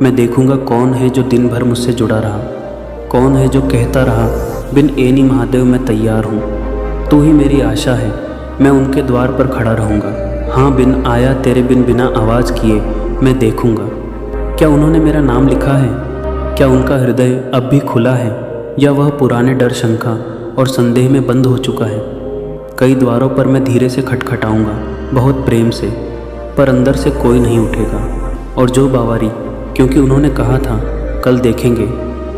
मैं देखूँगा कौन है जो दिन भर मुझसे जुड़ा रहा, कौन है जो कहता रहा, बिन एनी महादेव मैं तैयार हूँ, तू ही मेरी आशा है। मैं उनके द्वार पर खड़ा रहूँगा। हाँ, बिन आया तेरे बिन बिना आवाज़ किए मैं देखूँगा, क्या उन्होंने मेरा नाम लिखा है? क्या उनका हृदय अब भी खुला है या वह पुराने डर, शंका और संदेह में बंद हो चुका है? कई द्वारों पर मैं धीरे से खटखटाऊँगा, बहुत प्रेम से, पर अंदर से कोई नहीं उठेगा। और जो बावरी, क्योंकि उन्होंने कहा था कल देखेंगे,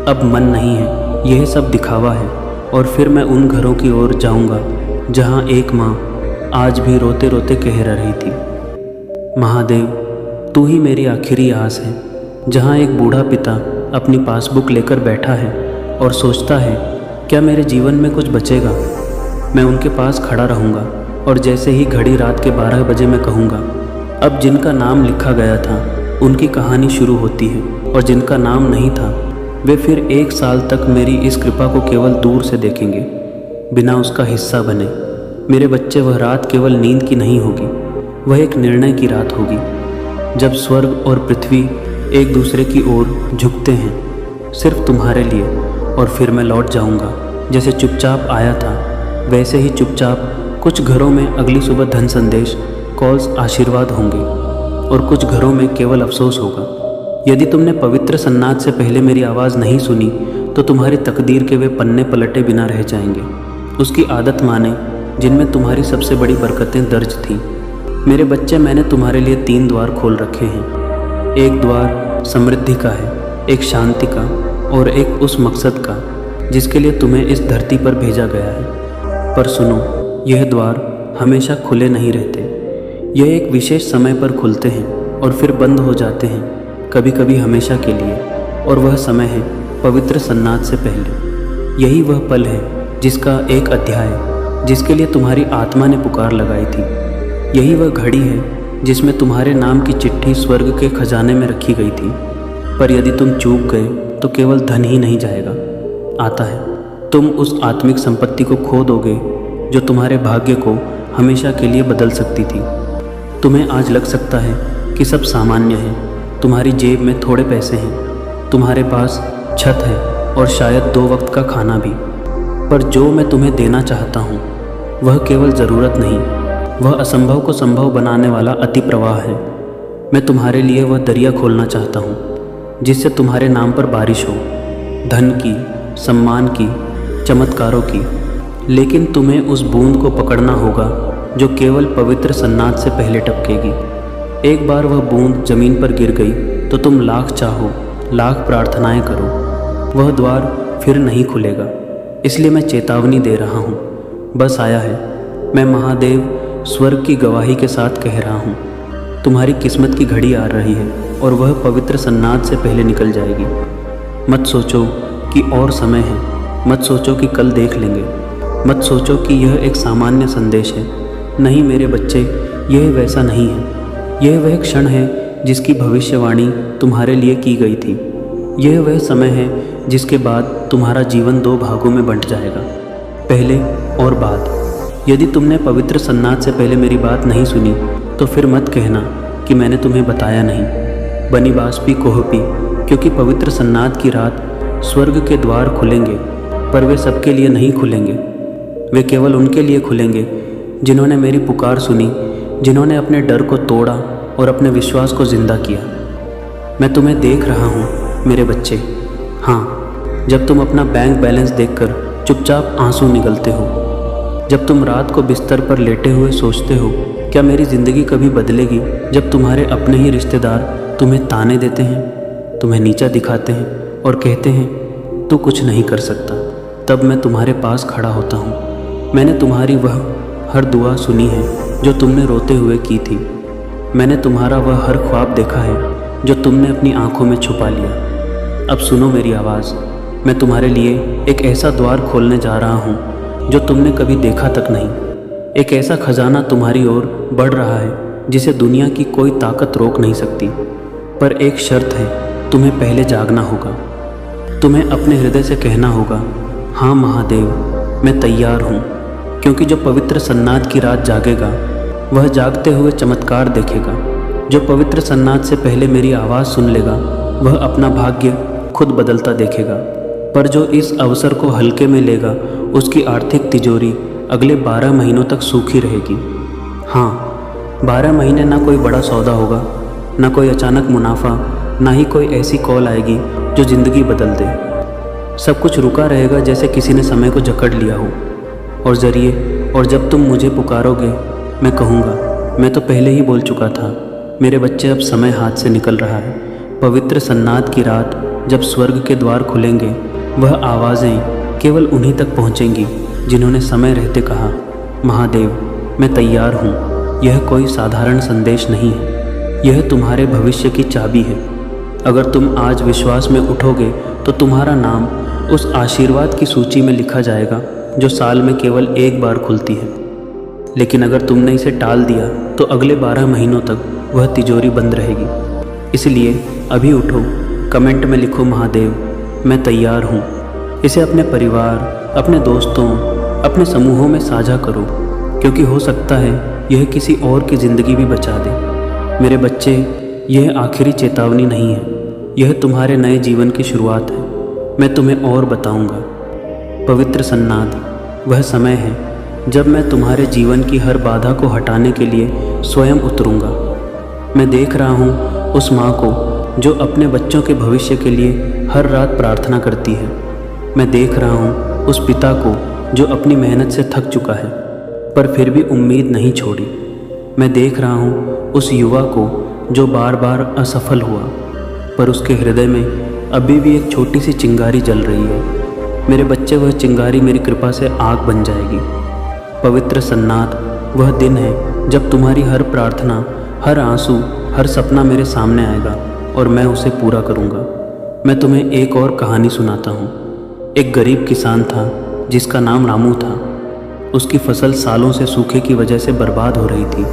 अब मन नहीं है, यह सब दिखावा है। और फिर मैं उन घरों की ओर जाऊँगा जहाँ एक माँ आज भी रोते रोते कह रही थी, महादेव तू ही मेरी आखिरी आस है। जहाँ एक बूढ़ा पिता अपनी पासबुक लेकर बैठा है और सोचता है, क्या मेरे जीवन में कुछ बचेगा? मैं उनके पास खड़ा रहूँगा और जैसे ही घड़ी रात के 12 बजे मैं कहूँगा, अब जिनका नाम लिखा गया था उनकी कहानी शुरू होती है, और जिनका नाम नहीं था वे फिर 1 साल तक मेरी इस कृपा को केवल दूर से देखेंगे, बिना उसका हिस्सा बने। मेरे बच्चे, वह रात केवल नींद की नहीं होगी, वह एक निर्णय की रात होगी, जब स्वर्ग और पृथ्वी एक दूसरे की ओर झुकते हैं, सिर्फ तुम्हारे लिए। और फिर मैं लौट जाऊंगा, जैसे चुपचाप आया था वैसे ही चुपचाप। कुछ घरों में अगली सुबह धन संदेश, कॉल्स, आशीर्वाद होंगे, और कुछ घरों में केवल अफसोस होगा। यदि तुमने पवित्र सन्नाट से पहले मेरी आवाज़ नहीं सुनी तो तुम्हारी तकदीर के वे पन्ने पलटे बिना रह जाएंगे। उसकी आदत माने जिनमें तुम्हारी सबसे बड़ी बरकतें दर्ज थीं। मेरे बच्चे, मैंने तुम्हारे लिए 3 द्वार खोल रखे हैं। एक द्वार समृद्धि का है, एक शांति का और एक उस मकसद का जिसके लिए तुम्हें इस धरती पर भेजा गया है। पर सुनो, यह द्वार हमेशा खुले नहीं रहते। यह एक विशेष समय पर खुलते हैं और फिर बंद हो जाते हैं, कभी कभी हमेशा के लिए। और वह समय है पवित्र सन्नाट से पहले। यही वह पल है जिसका एक अध्याय, जिसके लिए तुम्हारी आत्मा ने पुकार लगाई थी। यही वह घड़ी है जिसमें तुम्हारे नाम की चिट्ठी स्वर्ग के खजाने में रखी गई थी। पर यदि तुम चूक गए तो केवल धन ही नहीं जाएगा, आता है, तुम उस आत्मिक संपत्ति को खो दोगे जो तुम्हारे भाग्य को हमेशा के लिए बदल सकती थी। तुम्हें आज लग सकता है कि सब सामान्य है, तुम्हारी जेब में थोड़े पैसे हैं, तुम्हारे पास छत है और शायद 2 वक्त का खाना भी। पर जो मैं तुम्हें देना चाहता हूँ वह केवल ज़रूरत नहीं, वह असंभव को संभव बनाने वाला अति प्रवाह है। मैं तुम्हारे लिए वह दरिया खोलना चाहता हूँ जिससे तुम्हारे नाम पर बारिश हो, धन की, सम्मान की, चमत्कारों की। लेकिन तुम्हें उस बूंद को पकड़ना होगा जो केवल पवित्र सन्नाट से पहले टपकेगी। एक बार वह बूंद ज़मीन पर गिर गई तो तुम लाख चाहो, लाख प्रार्थनाएं करो, वह द्वार फिर नहीं खुलेगा। इसलिए मैं चेतावनी दे रहा हूँ, बस आया है। मैं महादेव स्वर्ग की गवाही के साथ कह रहा हूँ, तुम्हारी किस्मत की घड़ी आ रही है और वह पवित्र सन्नाट से पहले निकल जाएगी। मत सोचो कि और समय है, मत सोचो कि कल देख लेंगे, मत सोचो कि यह एक सामान्य संदेश है। नहीं मेरे बच्चे, यह वैसा नहीं है। यह वह क्षण है जिसकी भविष्यवाणी तुम्हारे लिए की गई थी। यह वह समय है जिसके बाद तुम्हारा जीवन 2 भागों में बंट जाएगा, पहले और बाद। यदि तुमने पवित्र सन्नाद से पहले मेरी बात नहीं सुनी तो फिर मत कहना कि मैंने तुम्हें बताया नहीं। बनी बाष्पी कोहपी, क्योंकि पवित्र सन्नाद की रात स्वर्ग के द्वार खुलेंगे, पर वे सबके लिए नहीं खुलेंगे। वे केवल उनके लिए खुलेंगे जिन्होंने मेरी पुकार सुनी, जिन्होंने अपने डर को तोड़ा और अपने विश्वास को जिंदा किया। मैं तुम्हें देख रहा हूँ मेरे बच्चे। हाँ, जब तुम अपना बैंक बैलेंस देखकर चुपचाप आंसू निगलते हो, जब तुम रात को बिस्तर पर लेटे हुए सोचते हो क्या मेरी ज़िंदगी कभी बदलेगी, जब तुम्हारे अपने ही रिश्तेदार तुम्हें ताने देते हैं, तुम्हें नीचा दिखाते हैं और कहते हैं तू कुछ नहीं कर सकता, तब मैं तुम्हारे पास खड़ा होता हूँ। मैंने तुम्हारी वह हर दुआ सुनी है जो तुमने रोते हुए की थी। मैंने तुम्हारा वह हर ख्वाब देखा है जो तुमने अपनी आंखों में छुपा लिया। अब सुनो मेरी आवाज़। मैं तुम्हारे लिए एक ऐसा द्वार खोलने जा रहा हूँ जो तुमने कभी देखा तक नहीं। एक ऐसा खजाना तुम्हारी ओर बढ़ रहा है जिसे दुनिया की कोई ताकत रोक नहीं सकती। पर एक शर्त है, तुम्हें पहले जागना होगा। तुम्हें अपने हृदय से कहना होगा, हाँ महादेव, मैं तैयार हूँ। क्योंकि जो पवित्र सन्नाद की रात जागेगा वह जागते हुए चमत्कार देखेगा। जो पवित्र सन्नाद से पहले मेरी आवाज़ सुन लेगा वह अपना भाग्य खुद बदलता देखेगा। पर जो इस अवसर को हल्के में लेगा उसकी आर्थिक तिजोरी अगले 12 महीनों तक सूखी रहेगी। हाँ, 12 महीने ना कोई बड़ा सौदा होगा, ना कोई अचानक मुनाफा, ना ही कोई ऐसी कॉल आएगी जो ज़िंदगी बदल दे। सब कुछ रुका रहेगा जैसे किसी ने समय को जकड़ लिया हो। और जब तुम मुझे पुकारोगे मैं कहूँगा, मैं तो पहले ही बोल चुका था मेरे बच्चे, अब समय हाथ से निकल रहा है। पवित्र सन्नाद की रात जब स्वर्ग के द्वार खुलेंगे वह आवाज़ें केवल उन्हीं तक पहुँचेंगी जिन्होंने समय रहते कहा, महादेव मैं तैयार हूँ। यह कोई साधारण संदेश नहीं है, यह तुम्हारे भविष्य की चाबी है। अगर तुम आज विश्वास में उठोगे तो तुम्हारा नाम उस आशीर्वाद की सूची में लिखा जाएगा जो साल में केवल एक बार खुलती है। लेकिन अगर तुमने इसे टाल दिया तो अगले 12 महीनों तक वह तिजोरी बंद रहेगी। इसलिए अभी उठो, कमेंट में लिखो, महादेव मैं तैयार हूँ। इसे अपने परिवार, अपने दोस्तों, अपने समूहों में साझा करो, क्योंकि हो सकता है यह किसी और की ज़िंदगी भी बचा दे। मेरे बच्चे, यह आखिरी चेतावनी नहीं है, यह तुम्हारे नए जीवन की शुरुआत है। मैं तुम्हें और बताऊंगा। पवित्र सन्नाद वह समय है जब मैं तुम्हारे जीवन की हर बाधा को हटाने के लिए स्वयं उतरूंगा। मैं देख रहा हूँ उस माँ को जो अपने बच्चों के भविष्य के लिए हर रात प्रार्थना करती है। मैं देख रहा हूँ उस पिता को जो अपनी मेहनत से थक चुका है पर फिर भी उम्मीद नहीं छोड़ी। मैं देख रहा हूँ उस युवा को जो बार बार असफल हुआ पर उसके हृदय में अभी भी एक छोटी सी चिंगारी जल रही है। मेरे बच्चे, वह चिंगारी मेरी कृपा से आग बन जाएगी। पवित्र सन्नाद वह दिन है जब तुम्हारी हर प्रार्थना, हर आंसू, हर सपना मेरे सामने आएगा और मैं उसे पूरा करूँगा। मैं तुम्हें एक और कहानी सुनाता हूँ। एक गरीब किसान था जिसका नाम रामू था। उसकी फसल सालों से सूखे की वजह से बर्बाद हो रही थी।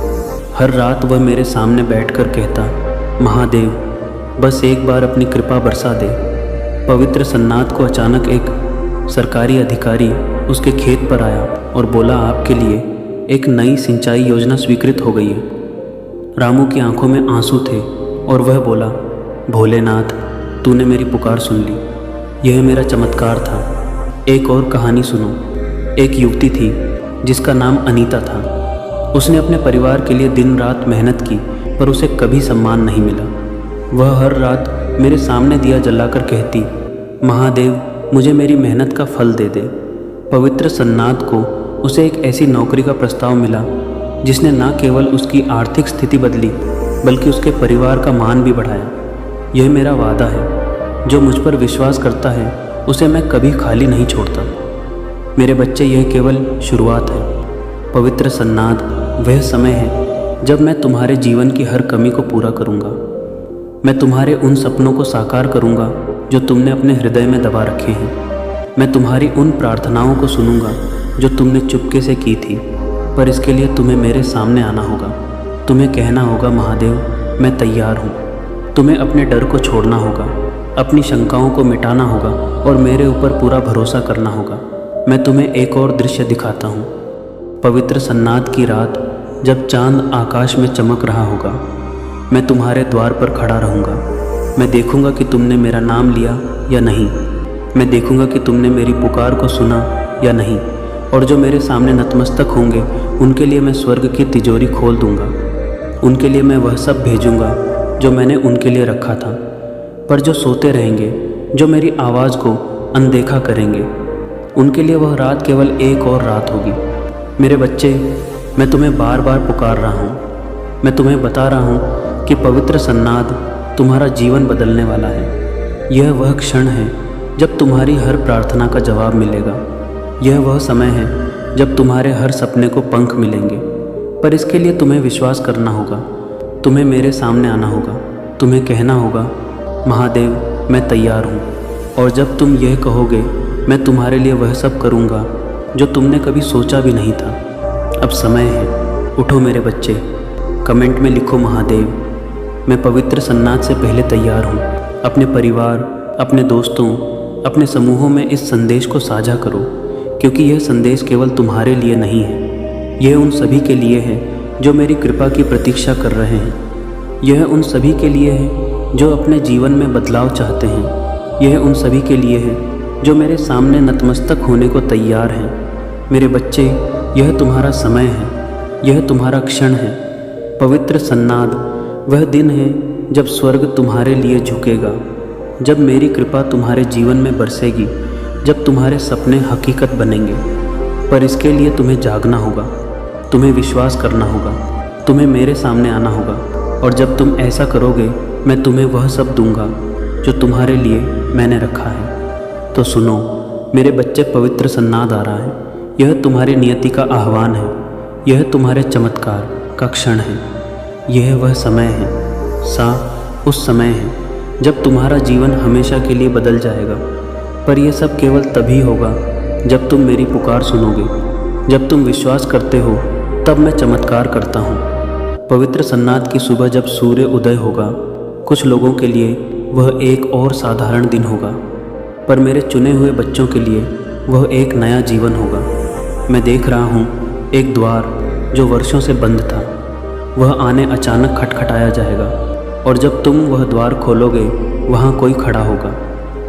हर रात वह मेरे सामने बैठकर कहता, महादेव बस एक बार अपनी कृपा बरसा दे। पवित्र सन्नाद को अचानक एक सरकारी अधिकारी उसके खेत पर आया और बोला, आपके लिए एक नई सिंचाई योजना स्वीकृत हो गई है। रामू की आंखों में आंसू थे और वह बोला, भोलेनाथ तूने मेरी पुकार सुन ली। यह मेरा चमत्कार था। एक और कहानी सुनो। एक युवती थी जिसका नाम अनीता था। उसने अपने परिवार के लिए दिन रात मेहनत की पर उसे कभी सम्मान नहीं मिला। वह हर रात मेरे सामने दिया जलाकर कहती, महादेव मुझे मेरी मेहनत का फल दे दे। पवित्र सन्नाद को उसे एक ऐसी नौकरी का प्रस्ताव मिला जिसने न केवल उसकी आर्थिक स्थिति बदली बल्कि उसके परिवार का मान भी बढ़ाया। यह मेरा वादा है, जो मुझ पर विश्वास करता है उसे मैं कभी खाली नहीं छोड़ता। मेरे बच्चे, यह केवल शुरुआत है। पवित्र सन्नाद वह समय है जब मैं तुम्हारे जीवन की हर कमी को पूरा करूँगा। मैं तुम्हारे उन सपनों को साकार करूँगा जो तुमने अपने हृदय में दबा रखे हैं। मैं तुम्हारी उन प्रार्थनाओं को सुनूंगा जो तुमने चुपके से की थी, पर इसके लिए तुम्हें मेरे सामने आना होगा। तुम्हें कहना होगा, महादेव मैं तैयार हूँ। तुम्हें अपने डर को छोड़ना होगा, अपनी शंकाओं को मिटाना होगा और मेरे ऊपर पूरा भरोसा करना होगा। मैं तुम्हें एक और दृश्य दिखाता हूँ। पवित्र सन्नाद की रात, जब चांद आकाश में चमक रहा होगा, मैं तुम्हारे द्वार पर खड़ा रहूँगा। मैं देखूँगा कि तुमने मेरा नाम लिया या नहीं। मैं देखूँगा कि तुमने मेरी पुकार को सुना या नहीं। और जो मेरे सामने नतमस्तक होंगे, उनके लिए मैं स्वर्ग की तिजोरी खोल दूँगा। उनके लिए मैं वह सब भेजूँगा जो मैंने उनके लिए रखा था। पर जो सोते रहेंगे, जो मेरी आवाज़ को अनदेखा करेंगे, उनके लिए वह रात केवल एक और रात होगी। मेरे बच्चे, मैं तुम्हें बार बार पुकार रहा हूँ। मैं तुम्हें बता रहा हूँ कि पवित्र सन्नाद तुम्हारा जीवन बदलने वाला है। यह वह क्षण है जब तुम्हारी हर प्रार्थना का जवाब मिलेगा। यह वह समय है जब तुम्हारे हर सपने को पंख मिलेंगे। पर इसके लिए तुम्हें विश्वास करना होगा। तुम्हें मेरे सामने आना होगा। तुम्हें कहना होगा, महादेव मैं तैयार हूँ। और जब तुम यह कहोगे, मैं तुम्हारे लिए वह सब करूँगा जो तुमने कभी सोचा भी नहीं था। अब समय है, उठो मेरे बच्चे। कमेंट में लिखो, महादेव मैं पवित्र सन्नाद से पहले तैयार हूँ। अपने परिवार, अपने दोस्तों, अपने समूहों में इस संदेश को साझा करो, क्योंकि यह संदेश केवल तुम्हारे लिए नहीं है। यह उन सभी के लिए है जो मेरी कृपा की प्रतीक्षा कर रहे हैं। यह उन सभी के लिए है जो अपने जीवन में बदलाव चाहते हैं। यह उन सभी के लिए है जो मेरे सामने नतमस्तक होने को तैयार हैं। मेरे बच्चे, यह तुम्हारा समय है, यह तुम्हारा क्षण है। पवित्र सन्नाद वह दिन है जब स्वर्ग तुम्हारे लिए झुकेगा, जब मेरी कृपा तुम्हारे जीवन में बरसेगी, जब तुम्हारे सपने हकीकत बनेंगे। पर इसके लिए तुम्हें जागना होगा, तुम्हें विश्वास करना होगा, तुम्हें मेरे सामने आना होगा। और जब तुम ऐसा करोगे, मैं तुम्हें वह सब दूंगा जो तुम्हारे लिए मैंने रखा है। तो सुनो मेरे बच्चे, पवित्र सन्नाद आ रहा है। यह तुम्हारी नियति का आह्वान है। यह तुम्हारे चमत्कार का क्षण है। यह वह समय है, उस समय है जब तुम्हारा जीवन हमेशा के लिए बदल जाएगा। पर यह सब केवल तभी होगा जब तुम मेरी पुकार सुनोगे। जब तुम विश्वास करते हो, तब मैं चमत्कार करता हूँ। पवित्र सन्नाद की सुबह जब सूर्य उदय होगा, कुछ लोगों के लिए वह एक और साधारण दिन होगा, पर मेरे चुने हुए बच्चों के लिए वह एक नया जीवन होगा। मैं देख रहा हूँ एक द्वार जो वर्षों से बंद था, वह आने अचानक खटखटाया जाएगा। और जब तुम वह द्वार खोलोगे, वहाँ कोई खड़ा होगा,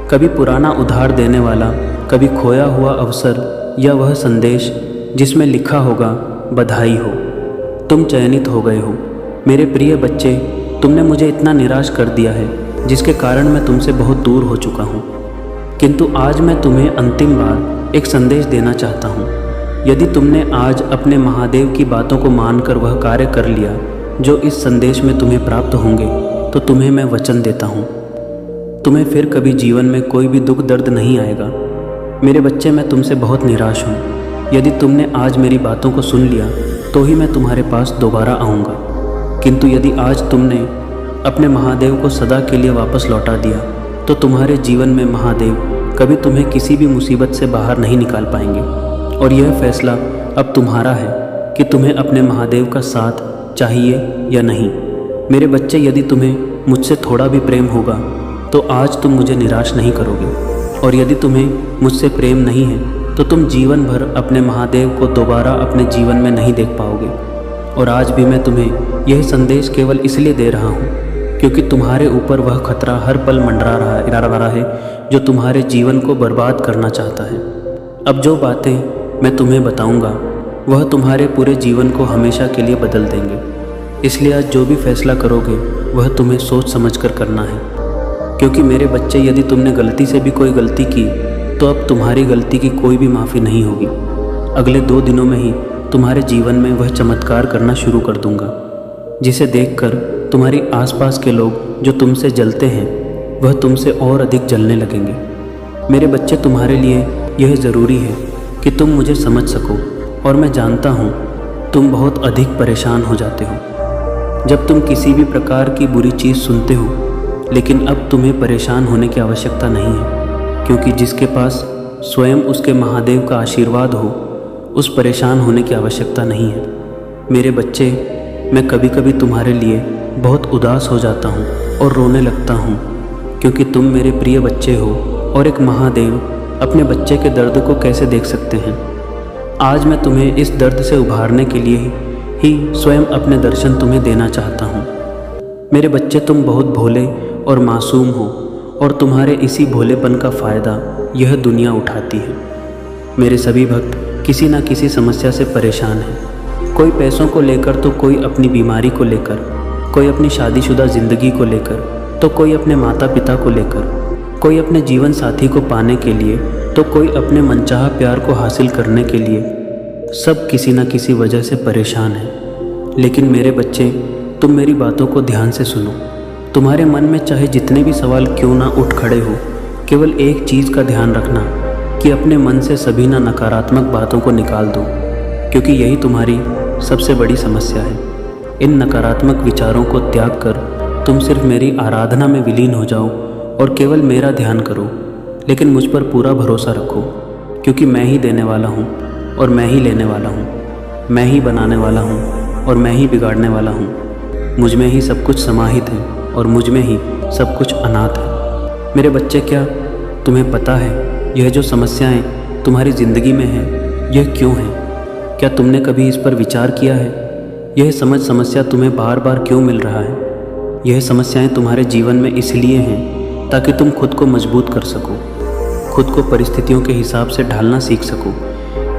कभी पुराना उधार देने वाला, कभी खोया हुआ अवसर, या वह संदेश जिसमें लिखा होगा, बधाई हो, तुम चयनित हो गए हो। मेरे प्रिय बच्चे, तुमने मुझे इतना निराश कर दिया है जिसके कारण मैं तुमसे बहुत दूर हो चुका हूँ। किंतु आज मैं तुम्हें अंतिम बार एक संदेश देना चाहता हूँ। यदि तुमने आज अपने महादेव की बातों को मानकर वह कार्य कर लिया जो इस संदेश में तुम्हें प्राप्त होंगे, तो तुम्हें मैं वचन देता हूँ, तुम्हें फिर कभी जीवन में कोई भी दुख दर्द नहीं आएगा। मेरे बच्चे, मैं तुमसे बहुत निराश हूँ। यदि तुमने आज मेरी बातों को सुन लिया तो ही मैं तुम्हारे पास दोबारा आऊँगा। किंतु यदि आज तुमने अपने महादेव को सदा के लिए वापस लौटा दिया, तो तुम्हारे जीवन में महादेव कभी तुम्हें किसी भी मुसीबत से बाहर नहीं निकाल पाएंगे। और यह फैसला अब तुम्हारा है कि तुम्हें अपने महादेव का साथ चाहिए या नहीं। मेरे बच्चे, यदि तुम्हें मुझसे थोड़ा भी प्रेम होगा तो आज तुम मुझे निराश नहीं करोगे। और यदि तुम्हें मुझसे प्रेम नहीं है तो तुम जीवन भर अपने महादेव को दोबारा अपने जीवन में नहीं देख पाओगे। और आज भी मैं तुम्हें यह संदेश केवल इसलिए दे रहा हूँ क्योंकि तुम्हारे ऊपर वह खतरा हर पल मंडरा रहा है जो तुम्हारे जीवन को बर्बाद करना चाहता है। अब जो बातें मैं तुम्हें बताऊँगा वह तुम्हारे पूरे जीवन को हमेशा के लिए बदल देंगे। इसलिए आज जो भी फैसला करोगे वह तुम्हें सोच समझकर करना है। क्योंकि मेरे बच्चे, यदि तुमने गलती से भी कोई गलती की तो अब तुम्हारी गलती की कोई भी माफ़ी नहीं होगी। अगले 2 दिनों में ही तुम्हारे जीवन में वह चमत्कार करना शुरू कर दूंगा, जिसे देखकर तुम्हारी आसपास के लोग जो तुमसे जलते हैं वह तुमसे और अधिक जलने लगेंगे। मेरे बच्चे, तुम्हारे लिए यह ज़रूरी है कि तुम मुझे समझ सको। और मैं जानता हूँ तुम बहुत अधिक परेशान हो जाते हो जब तुम किसी भी प्रकार की बुरी चीज़ सुनते हो लेकिन अब तुम्हें परेशान होने की आवश्यकता नहीं है, क्योंकि जिसके पास स्वयं उसके महादेव का आशीर्वाद हो, उस परेशान होने की आवश्यकता नहीं है। मेरे बच्चे, मैं कभी कभी तुम्हारे लिए बहुत उदास हो जाता हूँ और रोने लगता हूँ, क्योंकि तुम मेरे प्रिय बच्चे हो और एक महादेव अपने बच्चे के दर्द को कैसे देख सकते हैं। आज मैं तुम्हें इस दर्द से उभारने के लिए ही स्वयं अपने दर्शन तुम्हें देना चाहता हूँ। मेरे बच्चे, तुम बहुत भोले और मासूम हो और तुम्हारे इसी भोलेपन का फ़ायदा यह दुनिया उठाती है। मेरे सभी भक्त किसी न किसी समस्या से परेशान हैं। कोई पैसों को लेकर, तो कोई अपनी बीमारी को लेकर, कोई अपनी शादीशुदा ज़िंदगी को लेकर, तो कोई अपने माता पिता को लेकर, कोई अपने जीवन साथी को पाने के लिए, तो कोई अपने मनचाहा प्यार को हासिल करने के लिए। सब किसी न किसी वजह से परेशान हैं। लेकिन मेरे बच्चे, तुम मेरी बातों को ध्यान से सुनो। तुम्हारे मन में चाहे जितने भी सवाल क्यों ना उठ खड़े हो, केवल एक चीज़ का ध्यान रखना कि अपने मन से सभी नकारात्मक बातों को निकाल दो, क्योंकि यही तुम्हारी सबसे बड़ी समस्या है। इन नकारात्मक विचारों को त्याग कर तुम सिर्फ मेरी आराधना में विलीन हो जाओ और केवल मेरा ध्यान करो। लेकिन मुझ पर पूरा भरोसा रखो, क्योंकि मैं ही देने वाला हूँ और मैं ही लेने वाला हूँ। मैं ही बनाने वाला हूँ और मैं ही बिगाड़ने वाला हूँ। मुझ में ही सब कुछ समाहित है और मुझ में ही सब कुछ अनाथ है। मेरे बच्चे, क्या तुम्हें पता है यह जो समस्याएं तुम्हारी ज़िंदगी में हैं, यह क्यों हैं? क्या तुमने कभी इस पर विचार किया है? यह समस्या तुम्हें बार बार क्यों मिल रहा है? यह समस्याएं तुम्हारे जीवन में इसलिए हैं ताकि तुम खुद को मजबूत कर सको, खुद को परिस्थितियों के हिसाब से ढालना सीख सको।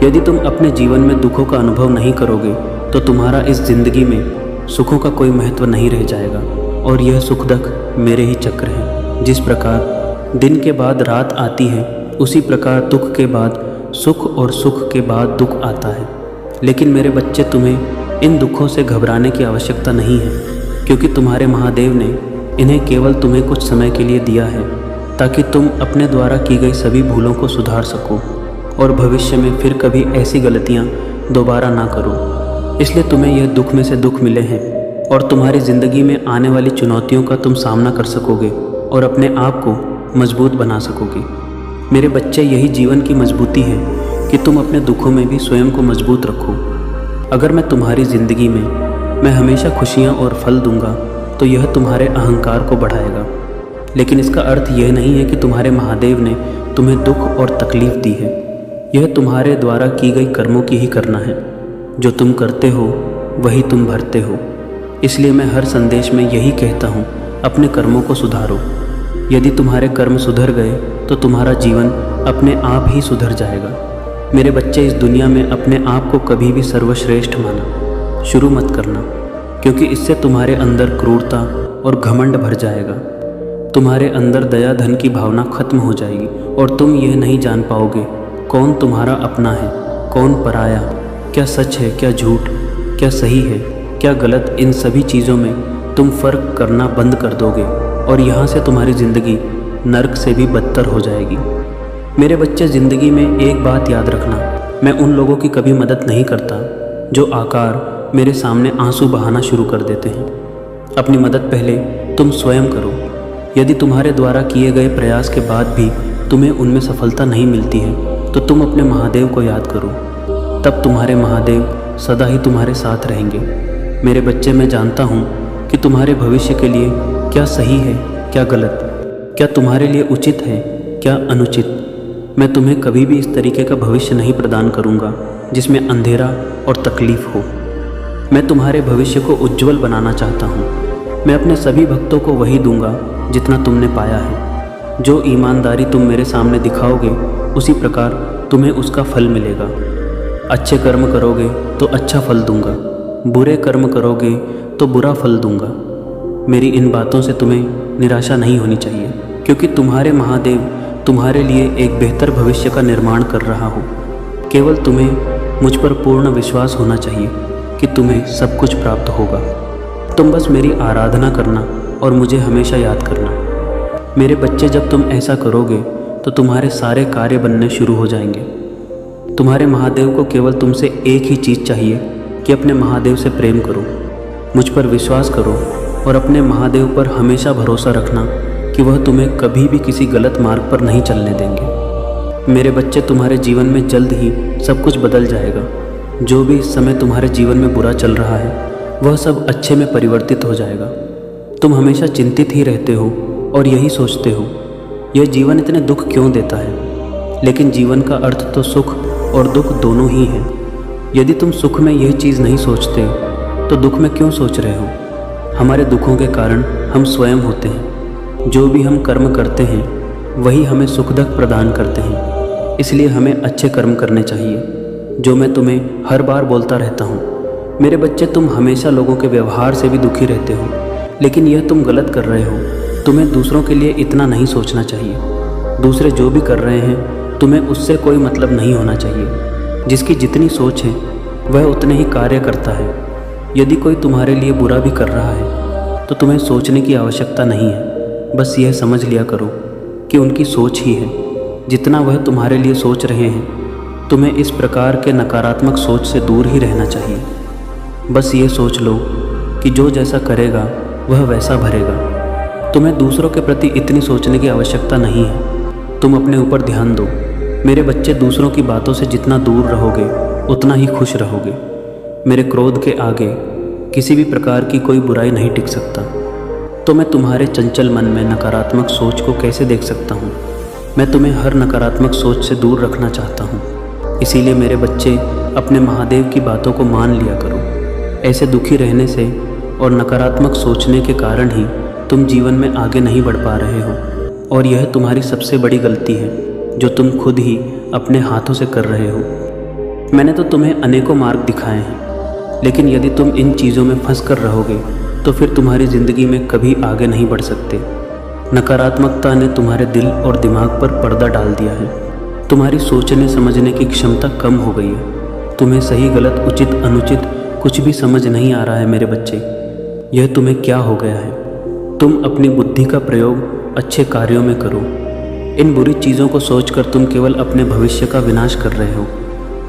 यदि तुम अपने जीवन में दुखों का अनुभव नहीं करोगे, तो तुम्हारा इस ज़िंदगी में सुखों का कोई महत्व नहीं रह जाएगा। और यह सुख दुख मेरे ही चक्र हैं। जिस प्रकार दिन के बाद रात आती है, उसी प्रकार दुख के बाद सुख और सुख के बाद दुख आता है। लेकिन मेरे बच्चे, तुम्हें इन दुखों से घबराने की आवश्यकता नहीं है, क्योंकि तुम्हारे महादेव ने इन्हें केवल तुम्हें कुछ समय के लिए दिया है, ताकि तुम अपने द्वारा की गई सभी भूलों को सुधार सको और भविष्य में फिर कभी ऐसी गलतियां दोबारा ना करो। इसलिए तुम्हें यह दुख में से दुख मिले हैं और तुम्हारी ज़िंदगी में आने वाली चुनौतियों का तुम सामना कर सकोगे और अपने आप को मजबूत बना सकोगे। मेरे बच्चे, यही जीवन की मजबूती है कि तुम अपने दुखों में भी स्वयं को मजबूत रखो। अगर मैं तुम्हारी ज़िंदगी में मैं हमेशा खुशियाँ और फल दूंगा, तो यह तुम्हारे अहंकार को बढ़ाएगा। लेकिन इसका अर्थ यह नहीं है कि तुम्हारे महादेव ने तुम्हें दुख और तकलीफ़ दी है। यह तुम्हारे द्वारा की गई कर्मों की ही करना है। जो तुम करते हो वही तुम भरते हो। इसलिए मैं हर संदेश में यही कहता हूँ, अपने कर्मों को सुधारो। यदि तुम्हारे कर्म सुधर गए, तो तुम्हारा जीवन अपने आप ही सुधर जाएगा। मेरे बच्चे, इस दुनिया में अपने आप को कभी भी सर्वश्रेष्ठ माना शुरू मत करना, क्योंकि इससे तुम्हारे अंदर क्रूरता और घमंड भर जाएगा। तुम्हारे अंदर दया धन की भावना खत्म हो जाएगी और तुम यह नहीं जान पाओगे कौन तुम्हारा अपना है, कौन पराया, क्या सच है, क्या झूठ, क्या सही है, क्या गलत। इन सभी चीज़ों में तुम फ़र्क करना बंद कर दोगे और यहाँ से तुम्हारी ज़िंदगी नर्क से भी बदतर हो जाएगी। मेरे बच्चे, ज़िंदगी में एक बात याद रखना, मैं उन लोगों की कभी मदद नहीं करता जो आकार मेरे सामने आंसू बहाना शुरू कर देते हैं। अपनी मदद पहले तुम स्वयं करो। यदि तुम्हारे द्वारा किए गए प्रयास के बाद भी तुम्हें उनमें सफलता नहीं मिलती है, तो तुम अपने महादेव को याद करो। तब तुम्हारे महादेव सदा ही तुम्हारे साथ रहेंगे। मेरे बच्चे, मैं जानता हूँ कि तुम्हारे भविष्य के लिए क्या सही है, क्या गलत, क्या तुम्हारे लिए उचित है, क्या अनुचित। मैं तुम्हें कभी भी इस तरीके का भविष्य नहीं प्रदान करूँगा जिसमें अंधेरा और तकलीफ़ हो। मैं तुम्हारे भविष्य को उज्जवल बनाना चाहता हूँ। मैं अपने सभी भक्तों को वही दूंगा जितना तुमने पाया है। जो ईमानदारी तुम मेरे सामने दिखाओगे, उसी प्रकार तुम्हें उसका फल मिलेगा। अच्छे कर्म करोगे तो अच्छा फल दूंगा, बुरे कर्म करोगे तो बुरा फल दूंगा। मेरी इन बातों से तुम्हें निराशा नहीं होनी चाहिए, क्योंकि तुम्हारे महादेव तुम्हारे लिए एक बेहतर भविष्य का निर्माण कर रहा हो। केवल तुम्हें मुझ पर पूर्ण विश्वास होना चाहिए कि तुम्हें सब कुछ प्राप्त होगा। तुम बस मेरी आराधना करना और मुझे हमेशा याद करना। मेरे बच्चे, जब तुम ऐसा करोगे तो तुम्हारे सारे कार्य बनने शुरू हो जाएंगे। तुम्हारे महादेव को केवल तुमसे एक ही चीज़ चाहिए कि अपने महादेव से प्रेम करो, मुझ पर विश्वास करो और अपने महादेव पर हमेशा भरोसा रखना कि वह तुम्हें कभी भी किसी गलत मार्ग पर नहीं चलने देंगे। मेरे बच्चे, तुम्हारे जीवन में जल्द ही सब कुछ बदल जाएगा। जो भी इस समय तुम्हारे जीवन में बुरा चल रहा है वह सब अच्छे में परिवर्तित हो जाएगा। तुम हमेशा चिंतित ही रहते हो और यही सोचते हो, यह जीवन इतने दुख क्यों देता है। लेकिन जीवन का अर्थ तो सुख और दुख दोनों ही है। यदि तुम सुख में यह चीज़ नहीं सोचते तो दुख में क्यों सोच रहे हो। हमारे दुखों के कारण हम स्वयं होते हैं। जो भी हम कर्म करते हैं वही हमें सुख दुख प्रदान करते हैं। इसलिए हमें अच्छे कर्म करने चाहिए, जो मैं तुम्हें हर बार बोलता रहता हूँ। मेरे बच्चे, तुम हमेशा लोगों के व्यवहार से भी दुखी रहते हो, लेकिन यह तुम गलत कर रहे हो। तुम्हें दूसरों के लिए इतना नहीं सोचना चाहिए। दूसरे जो भी कर रहे हैं तुम्हें उससे कोई मतलब नहीं होना चाहिए। जिसकी जितनी सोच है वह उतने ही कार्य करता है। यदि कोई तुम्हारे लिए बुरा भी कर रहा है तो तुम्हें सोचने की आवश्यकता नहीं है। बस यह समझ लिया करो कि उनकी सोच ही है। जितना वह तुम्हारे लिए सोच रहे हैं, तुम्हें इस प्रकार के नकारात्मक सोच से दूर ही रहना चाहिए। बस ये सोच लो कि जो जैसा करेगा वह वैसा भरेगा। तुम्हें दूसरों के प्रति इतनी सोचने की आवश्यकता नहीं है। तुम अपने ऊपर ध्यान दो। मेरे बच्चे, दूसरों की बातों से जितना दूर रहोगे उतना ही खुश रहोगे। मेरे क्रोध के आगे किसी भी प्रकार की कोई बुराई नहीं टिक सकता। तो मैं तुम्हारे चंचल मन में नकारात्मक सोच को कैसे देख सकता हूँ। मैं तुम्हें हर नकारात्मक सोच से दूर रखना चाहता हूँ। इसीलिए मेरे बच्चे, अपने महादेव की बातों को मान लिया करो। ऐसे दुखी रहने से और नकारात्मक सोचने के कारण ही तुम जीवन में आगे नहीं बढ़ पा रहे हो, और यह तुम्हारी सबसे बड़ी गलती है जो तुम खुद ही अपने हाथों से कर रहे हो। मैंने तो तुम्हें अनेकों मार्ग दिखाए हैं, लेकिन यदि तुम इन चीज़ों में फंस कर रहोगे तो फिर तुम्हारी ज़िंदगी में कभी आगे नहीं बढ़ सकते। नकारात्मकता ने तुम्हारे दिल और दिमाग पर पर्दा डाल दिया है। तुम्हारी सोचने समझने की क्षमता कम हो गई है। तुम्हें सही गलत उचित अनुचित कुछ भी समझ नहीं आ रहा है। मेरे बच्चे, यह तुम्हें क्या हो गया है। तुम अपनी बुद्धि का प्रयोग अच्छे कार्यों में करो। इन बुरी चीज़ों को सोचकर तुम केवल अपने भविष्य का विनाश कर रहे हो।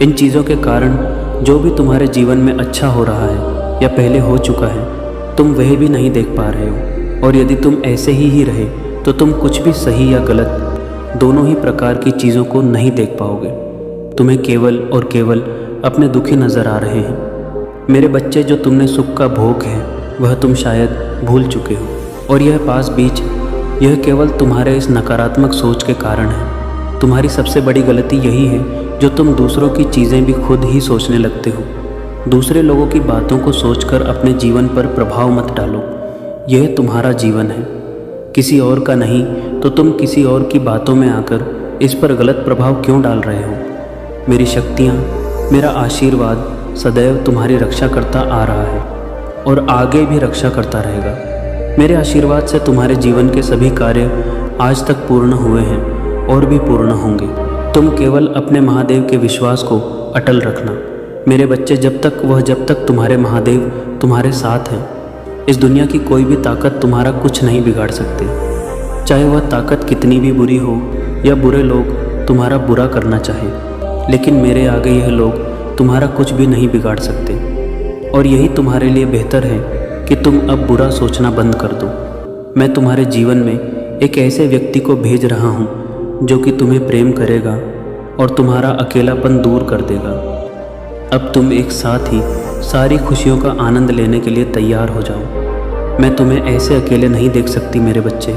इन चीज़ों के कारण जो भी तुम्हारे जीवन में अच्छा हो रहा है या पहले हो चुका है, तुम वह भी नहीं देख पा रहे हो। और यदि तुम ऐसे ही रहे तो तुम कुछ भी सही या गलत दोनों ही प्रकार की चीज़ों को नहीं देख पाओगे। तुम्हें केवल और केवल अपने दुखी नज़र आ रहे हैं। मेरे बच्चे, जो तुमने सुख का भोग है वह तुम शायद भूल चुके हो, और यह पास बीच यह केवल तुम्हारे इस नकारात्मक सोच के कारण है। तुम्हारी सबसे बड़ी गलती यही है जो तुम दूसरों की चीज़ें भी खुद ही सोचने लगते हो। दूसरे लोगों की बातों को सोचकर अपने जीवन पर प्रभाव मत डालो। यह तुम्हारा जीवन है, किसी और का नहीं। तो तुम किसी और की बातों में आकर इस पर गलत प्रभाव क्यों डाल रहे हो। मेरी शक्तियाँ, मेरा आशीर्वाद सदैव तुम्हारी रक्षा करता आ रहा है और आगे भी रक्षा करता रहेगा। मेरे आशीर्वाद से तुम्हारे जीवन के सभी कार्य आज तक पूर्ण हुए हैं और भी पूर्ण होंगे। तुम केवल अपने महादेव के विश्वास को अटल रखना। मेरे बच्चे, जब तक तुम्हारे महादेव तुम्हारे साथ हैं, इस दुनिया की कोई भी ताकत तुम्हारा कुछ नहीं बिगाड़ सकते। चाहे वह ताकत कितनी भी बुरी हो या बुरे लोग तुम्हारा बुरा करना चाहे, लेकिन मेरे आगे यह लोग तुम्हारा कुछ भी नहीं बिगाड़ सकते। और यही तुम्हारे लिए बेहतर है कि तुम अब बुरा सोचना बंद कर दो। मैं तुम्हारे जीवन में एक ऐसे व्यक्ति को भेज रहा हूँ जो कि तुम्हें प्रेम करेगा और तुम्हारा अकेलापन दूर कर देगा। अब तुम एक साथ ही सारी खुशियों का आनंद लेने के लिए तैयार हो जाओ। मैं तुम्हें ऐसे अकेले नहीं देख सकती मेरे बच्चे।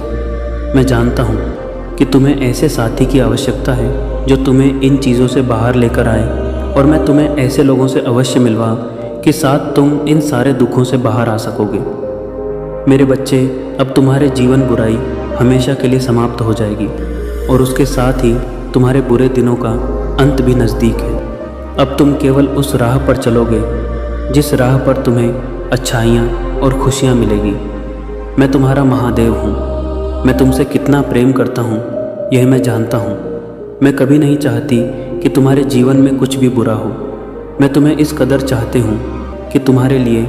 मैं जानता हूँ कि तुम्हें ऐसे साथी की आवश्यकता है जो तुम्हें इन चीज़ों से बाहर लेकर आए, और मैं तुम्हें ऐसे लोगों से अवश्य मिलवा कि साथ तुम इन सारे दुखों से बाहर आ सकोगे। मेरे बच्चे, अब तुम्हारे जीवन बुराई हमेशा के लिए समाप्त हो जाएगी, और उसके साथ ही तुम्हारे बुरे दिनों का अंत भी नज़दीक है। अब तुम केवल उस राह पर चलोगे जिस राह पर तुम्हें अच्छाइयाँ और खुशियाँ मिलेगी। मैं तुम्हारा महादेव हूँ। मैं तुमसे कितना प्रेम करता हूँ यह मैं जानता हूँ। मैं कभी नहीं चाहती कि तुम्हारे जीवन में कुछ भी बुरा हो। मैं तुम्हें इस कदर चाहती हूँ कि तुम्हारे लिए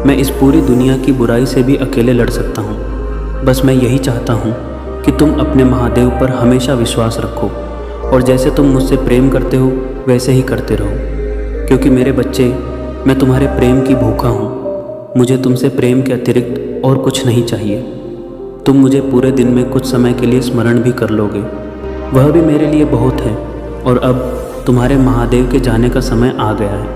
मैं इस पूरी दुनिया की बुराई से भी अकेले लड़ सकता हूँ। बस मैं यही चाहता हूँ कि तुम अपने महादेव पर हमेशा विश्वास रखो, और जैसे तुम मुझसे प्रेम करते हो वैसे ही करते रहो। क्योंकि मेरे बच्चे, मैं तुम्हारे प्रेम की भूखा हूँ। मुझे तुमसे प्रेम के अतिरिक्त और कुछ नहीं चाहिए। तुम मुझे पूरे दिन में कुछ समय के लिए स्मरण भी कर लोगे, वह भी मेरे लिए बहुत है। और अब तुम्हारे महादेव के जाने का समय आ गया है,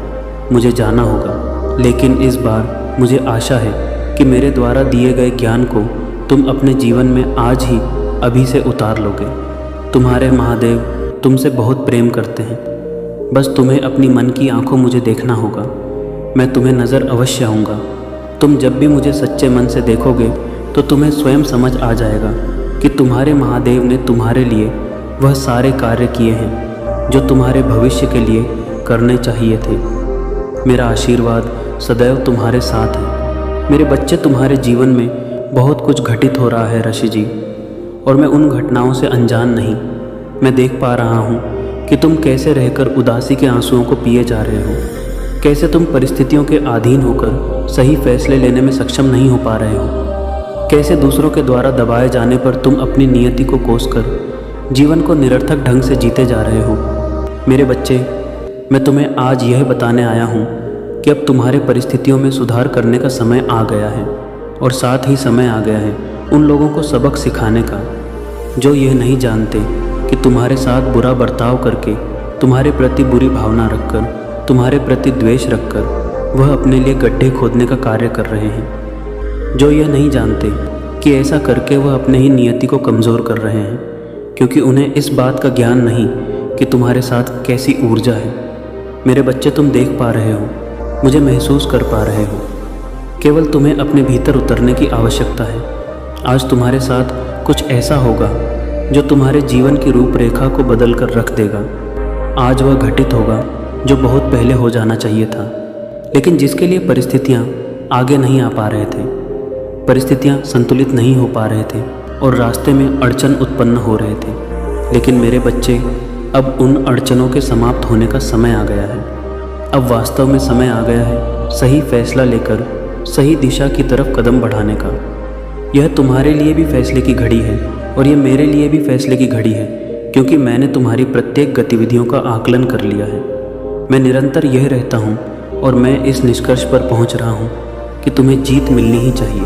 मुझे जाना होगा। लेकिन इस बार मुझे आशा है कि मेरे द्वारा दिए गए ज्ञान को तुम अपने जीवन में आज ही अभी से उतार लोगे। तुम्हारे महादेव तुमसे बहुत प्रेम करते हैं, बस तुम्हें अपनी मन की आंखों मुझे देखना होगा। मैं तुम्हें नज़र अवश्य आऊँगा। तुम जब भी मुझे सच्चे मन से देखोगे तो तुम्हें स्वयं समझ आ जाएगा कि तुम्हारे महादेव ने तुम्हारे लिए वह सारे कार्य किए हैं जो तुम्हारे भविष्य के लिए करने चाहिए थे। मेरा आशीर्वाद सदैव तुम्हारे साथ है। मेरे बच्चे, तुम्हारे जीवन में बहुत कुछ घटित हो रहा है ऋषि जी, और मैं उन घटनाओं से अनजान नहीं। मैं देख पा रहा हूँ कि तुम कैसे रहकर उदासी के आंसुओं को पिए जा रहे हो, कैसे तुम परिस्थितियों के अधीन होकर सही फैसले लेने में सक्षम नहीं हो पा रहे हो, कैसे दूसरों के द्वारा दबाए जाने पर तुम अपनी नियति को कोसकर जीवन को निरर्थक ढंग से जीते जा रहे हो। मेरे बच्चे, मैं तुम्हें आज यह बताने आया हूँ कि अब तुम्हारे परिस्थितियों में सुधार करने का समय आ गया है, और साथ ही समय आ गया है उन लोगों को सबक सिखाने का जो यह नहीं जानते कि तुम्हारे साथ बुरा बर्ताव करके, तुम्हारे प्रति बुरी भावना रखकर, तुम्हारे प्रति द्वेष रखकर वह अपने लिए गड्ढे खोदने का कार्य कर रहे हैं। जो यह नहीं जानते कि ऐसा करके वह अपने ही नियति को कमज़ोर कर रहे हैं, क्योंकि उन्हें इस बात का ज्ञान नहीं कि तुम्हारे साथ कैसी ऊर्जा है। मेरे बच्चे, तुम देख पा रहे हो, मुझे महसूस कर पा रहे हो। केवल तुम्हें अपने भीतर उतरने की आवश्यकता है। आज तुम्हारे साथ कुछ ऐसा होगा जो तुम्हारे जीवन की रूपरेखा को बदल कर रख देगा। आज वह घटित होगा जो बहुत पहले हो जाना चाहिए था, लेकिन जिसके लिए परिस्थितियाँ आगे नहीं आ पा रहे थे, परिस्थितियाँ संतुलित नहीं हो पा रहे थे और रास्ते में अड़चन उत्पन्न हो रहे थे। लेकिन मेरे बच्चे, अब उन अड़चनों के समाप्त होने का समय आ गया है। अब वास्तव में समय आ गया है सही फैसला लेकर सही दिशा की तरफ कदम बढ़ाने का। यह तुम्हारे लिए भी फैसले की घड़ी है और यह मेरे लिए भी फैसले की घड़ी है, क्योंकि मैंने तुम्हारी प्रत्येक गतिविधियों का आकलन कर लिया है। मैं निरंतर यह रहता हूँ और मैं इस निष्कर्ष पर पहुँच रहा हूँ कि तुम्हें जीत मिलनी ही चाहिए।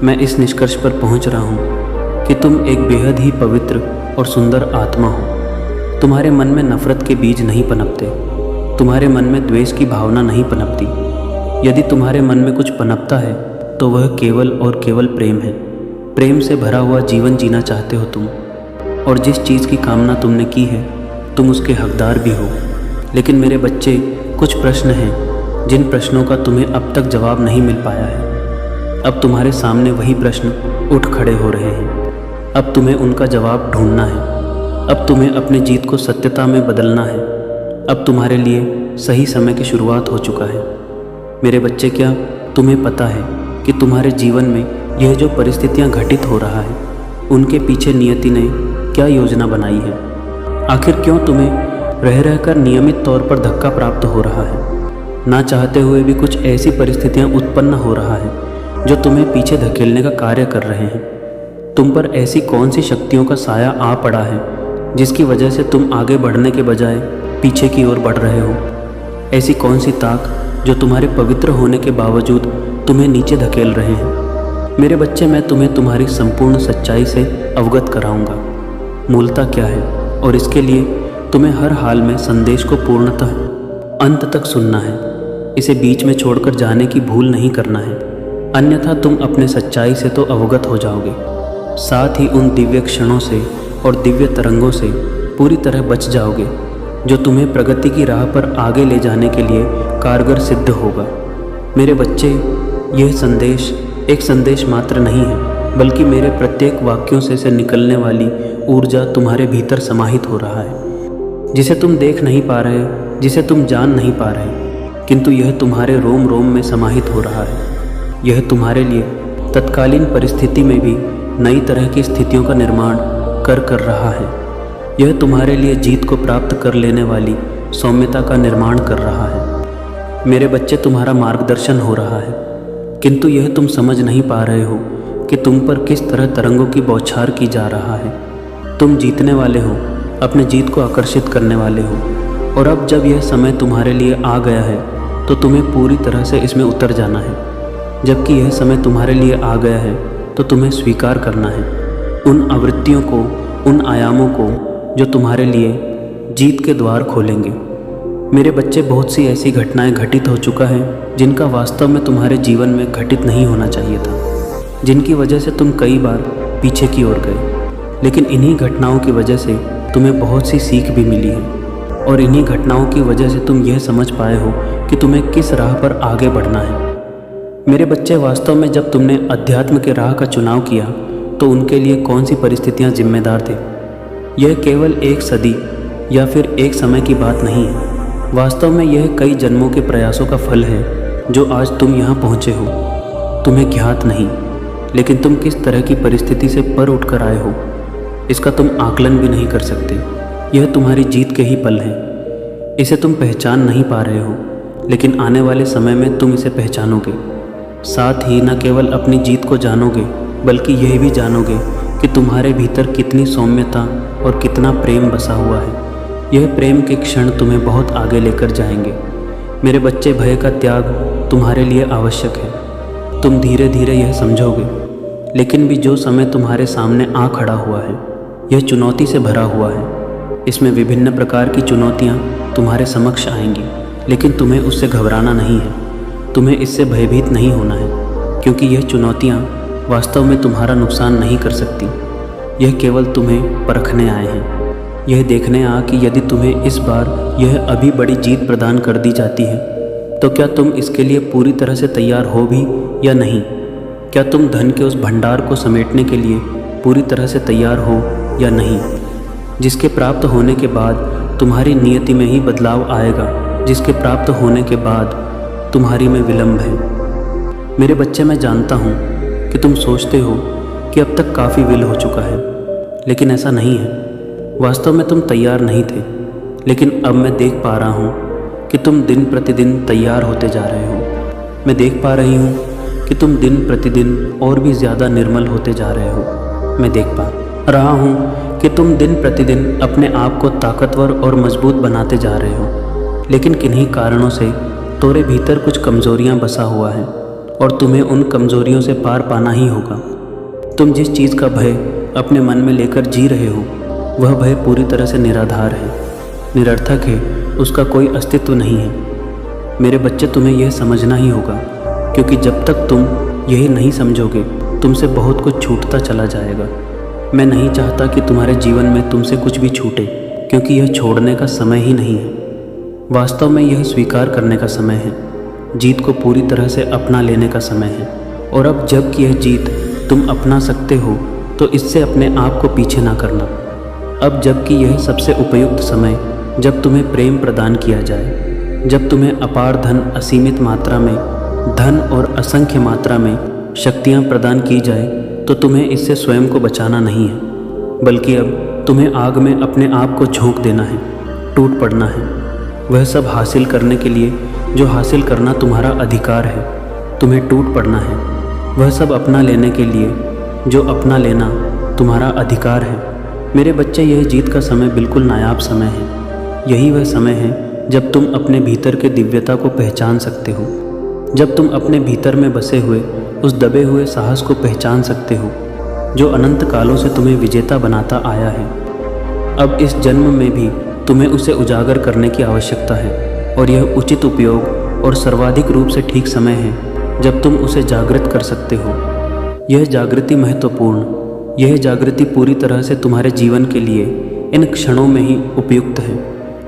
मैं इस निष्कर्ष पर पहुँच रहा हूँ कि तुम एक बेहद ही पवित्र और सुंदर आत्मा हो। तुम्हारे मन में नफरत के बीज नहीं पनपते, तुम्हारे मन में द्वेष की भावना नहीं पनपती। यदि तुम्हारे मन में कुछ पनपता है तो वह केवल और केवल प्रेम है। प्रेम से भरा हुआ जीवन जीना चाहते हो तुम, और जिस चीज़ की कामना तुमने की है तुम उसके हकदार भी हो। लेकिन मेरे बच्चे, कुछ प्रश्न हैं जिन प्रश्नों का तुम्हें अब तक जवाब नहीं मिल पाया है। अब तुम्हारे सामने वही प्रश्न उठ खड़े हो रहे हैं। अब तुम्हें उनका जवाब ढूंढना है। अब तुम्हें अपनी जीत को सत्यता में बदलना है। अब तुम्हारे लिए सही समय की शुरुआत हो चुका है। मेरे बच्चे, क्या तुम्हें पता है कि तुम्हारे जीवन में यह जो परिस्थितियां घटित हो रहा है उनके पीछे नियति ने क्या योजना बनाई है? आखिर क्यों तुम्हें रह रहकर नियमित तौर पर धक्का प्राप्त हो रहा है? ना चाहते हुए भी कुछ ऐसी परिस्थितियां उत्पन्न हो रहा है जो तुम्हें पीछे धकेलने का कार्य कर रहे हैं। तुम पर ऐसी कौन सी शक्तियों का साया आ पड़ा है जिसकी वजह से तुम आगे बढ़ने के बजाय पीछे की ओर बढ़ रहे हो? ऐसी कौन सी ताक जो तुम्हारे पवित्र होने के बावजूद तुम्हें नीचे धकेल रहे हैं? मेरे बच्चे, मैं तुम्हें तुम्हारी संपूर्ण सच्चाई से अवगत कराऊंगा। मूलता क्या है, और इसके लिए तुम्हें हर हाल में संदेश को पूर्णतः अंत तक सुनना है। इसे बीच में छोड़कर जाने की भूल नहीं करना है, अन्यथा तुम अपने सच्चाई से तो अवगत हो जाओगे, साथ ही उन दिव्य क्षणों से और दिव्य तरंगों से पूरी तरह बच जाओगे जो तुम्हें प्रगति की राह पर आगे ले जाने के लिए कारगर सिद्ध होगा। मेरे बच्चे, यह संदेश एक संदेश मात्र नहीं है, बल्कि मेरे प्रत्येक वाक्यों से निकलने वाली ऊर्जा तुम्हारे भीतर समाहित हो रहा है, जिसे तुम देख नहीं पा रहे, जिसे तुम जान नहीं पा रहे, किंतु यह तुम्हारे रोम रोम में समाहित हो रहा है। यह तुम्हारे लिए तत्कालीन परिस्थिति में भी नई तरह की स्थितियों का निर्माण कर रहा है। यह तुम्हारे लिए जीत को प्राप्त कर लेने वाली सौम्यता का निर्माण कर रहा है। मेरे बच्चे, तुम्हारा मार्गदर्शन हो रहा है, किंतु यह तुम समझ नहीं पा रहे हो कि तुम पर किस तरह तरंगों की बौछार की जा रहा है। तुम जीतने वाले हो, अपने जीत को आकर्षित करने वाले हो, और अब जब यह समय तुम्हारे लिए आ गया है तो तुम्हें पूरी तरह से इसमें उतर जाना है। जबकि यह समय तुम्हारे लिए आ गया है तो तुम्हें स्वीकार करना है उन आवृत्तियों को, उन आयामों को जो तुम्हारे लिए जीत के द्वार खोलेंगे। मेरे बच्चे, बहुत सी ऐसी घटनाएं घटित हो चुका है जिनका वास्तव में तुम्हारे जीवन में घटित नहीं होना चाहिए था, जिनकी वजह से तुम कई बार पीछे की ओर गए। लेकिन इन्हीं घटनाओं की वजह से तुम्हें बहुत सी सीख भी मिली है और इन्हीं घटनाओं की वजह से तुम यह समझ पाए हो कि तुम्हें किस राह पर आगे बढ़ना है। मेरे बच्चे, वास्तव में जब तुमने अध्यात्म के राह का चुनाव किया तो उनके लिए कौन सी परिस्थितियां जिम्मेदार थे? यह केवल एक सदी या फिर एक समय की बात नहीं है। वास्तव में यह कई जन्मों के प्रयासों का फल है जो आज तुम यहाँ पहुँचे हो। तुम्हें ज्ञात नहीं, लेकिन तुम किस तरह की परिस्थिति से पर उठकर आए हो इसका तुम आकलन भी नहीं कर सकते। यह तुम्हारी जीत के ही पल हैं। इसे तुम पहचान नहीं पा रहे हो, लेकिन आने वाले समय में तुम इसे पहचानोगे। साथ ही न केवल अपनी जीत को जानोगे, बल्कि यह भी जानोगे कि तुम्हारे भीतर कितनी सौम्यता और कितना प्रेम बसा हुआ है। यह प्रेम के क्षण तुम्हें बहुत आगे लेकर जाएंगे। मेरे बच्चे, भय का त्याग तुम्हारे लिए आवश्यक है। तुम धीरे धीरे यह समझोगे, लेकिन भी जो समय तुम्हारे सामने आ खड़ा हुआ है यह चुनौती से भरा हुआ है। इसमें विभिन्न प्रकार की चुनौतियाँ तुम्हारे समक्ष आएंगी, लेकिन तुम्हें उससे घबराना नहीं है। तुम्हें इससे भयभीत नहीं होना है, क्योंकि यह चुनौतियाँ वास्तव में तुम्हारा नुकसान नहीं कर सकती। यह केवल तुम्हें परखने आए हैं, यह देखने कि यदि तुम्हें इस बार यह अभी बड़ी जीत प्रदान कर दी जाती है तो क्या तुम इसके लिए पूरी तरह से तैयार हो भी या नहीं। क्या तुम धन के उस भंडार को समेटने के लिए पूरी तरह से तैयार हो या नहीं, जिसके प्राप्त होने के बाद तुम्हारी नियति में ही बदलाव आएगा, जिसके प्राप्त होने के बाद तुम्हारी में विलंब है। मेरे बच्चे, मैं जानता हूँ कि तुम सोचते हो कि अब तक काफ़ी विल हो चुका है, लेकिन ऐसा नहीं है। वास्तव में तुम तैयार नहीं थे, लेकिन अब मैं देख पा रहा हूँ कि तुम दिन प्रतिदिन तैयार होते जा रहे हो। मैं देख पा रही हूँ कि तुम दिन प्रतिदिन और भी ज़्यादा निर्मल होते जा रहे हो। मैं देख पा रहा हूँ कि तुम दिन प्रतिदिन अपने आप को ताकतवर और मजबूत बनाते जा रहे हो। लेकिन किन्हीं कारणों से तुम्हारे भीतर कुछ कमज़ोरियाँ बसा हुआ है और तुम्हें उन कमज़ोरियों से पार पाना ही होगा। तुम जिस चीज़ का भय अपने मन में लेकर जी रहे हो वह भय पूरी तरह से निराधार है, निरर्थक है, उसका कोई अस्तित्व नहीं है। मेरे बच्चे, तुम्हें यह समझना ही होगा, क्योंकि जब तक तुम यही नहीं समझोगे तुमसे बहुत कुछ छूटता चला जाएगा। मैं नहीं चाहता कि तुम्हारे जीवन में तुमसे कुछ भी छूटे, क्योंकि यह छोड़ने का समय ही नहीं है। वास्तव में यह स्वीकार करने का समय है, जीत को पूरी तरह से अपना लेने का समय है। और अब जबकि यह जीत तुम अपना सकते हो तो इससे अपने आप को पीछे ना करना। अब जबकि यह सबसे उपयुक्त समय जब तुम्हें प्रेम प्रदान किया जाए, जब तुम्हें अपार धन, असीमित मात्रा में धन और असंख्य मात्रा में शक्तियाँ प्रदान की जाए, तो तुम्हें इससे स्वयं को बचाना नहीं है, बल्कि अब तुम्हें आग में अपने आप को झोंक देना है, टूट पड़ना है। वह सब हासिल करने के लिए जो हासिल करना तुम्हारा अधिकार है, तुम्हें टूट पड़ना है। वह सब अपना लेने के लिए जो अपना लेना तुम्हारा अधिकार है। मेरे बच्चे, यह जीत का समय बिल्कुल नायाब समय है। यही वह समय है जब तुम अपने भीतर के दिव्यता को पहचान सकते हो, जब तुम अपने भीतर में बसे हुए उस दबे हुए साहस को पहचान सकते हो जो अनंत कालों से तुम्हें विजेता बनाता आया है। अब इस जन्म में भी तुम्हें उसे उजागर करने की आवश्यकता है, और यह उचित उपयोग और सर्वाधिक रूप से ठीक समय है जब तुम उसे जागृत कर सकते हो। यह जागृति महत्वपूर्ण, यह जागृति पूरी तरह से तुम्हारे जीवन के लिए इन क्षणों में ही उपयुक्त है।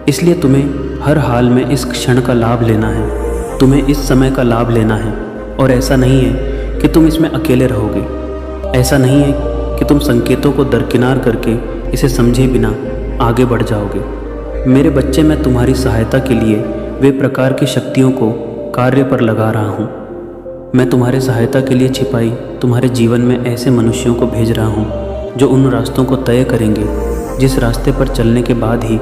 इसलिए तुम्हें हर हाल में इस क्षण का लाभ लेना है, तुम्हें इस समय का लाभ लेना है। और ऐसा नहीं है कि तुम इसमें अकेले रहोगे, ऐसा नहीं है कि तुम संकेतों को दरकिनार करके इसे समझे बिना आगे बढ़ जाओगे। मेरे बच्चे, मैं तुम्हारी सहायता के लिए वे प्रकार की शक्तियों को कार्य पर लगा रहा हूँ। मैं तुम्हारे सहायता के लिए छिपाई तुम्हारे जीवन में ऐसे मनुष्यों को भेज रहा हूँ जो उन रास्तों को तय करेंगे जिस रास्ते पर चलने के बाद ही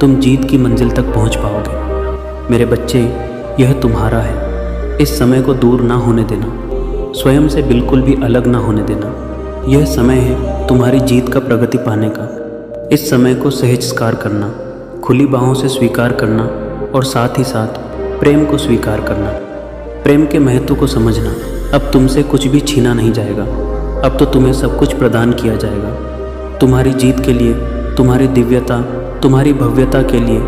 तुम जीत की मंजिल तक पहुँच पाओगे। मेरे बच्चे, यह तुम्हारा है। इस समय को दूर ना होने देना, स्वयं से बिल्कुल भी अलग ना होने देना। यह समय है तुम्हारी जीत का प्रगति पाने का। इस समय को सहजस्कार करना, खुली बाहों से स्वीकार करना और साथ ही साथ प्रेम को स्वीकार करना, प्रेम के महत्व को समझना। अब तुमसे कुछ भी छीना नहीं जाएगा। अब तो तुम्हें सब कुछ प्रदान किया जाएगा। तुम्हारी जीत के लिए, तुम्हारी दिव्यता, तुम्हारी भव्यता के लिए,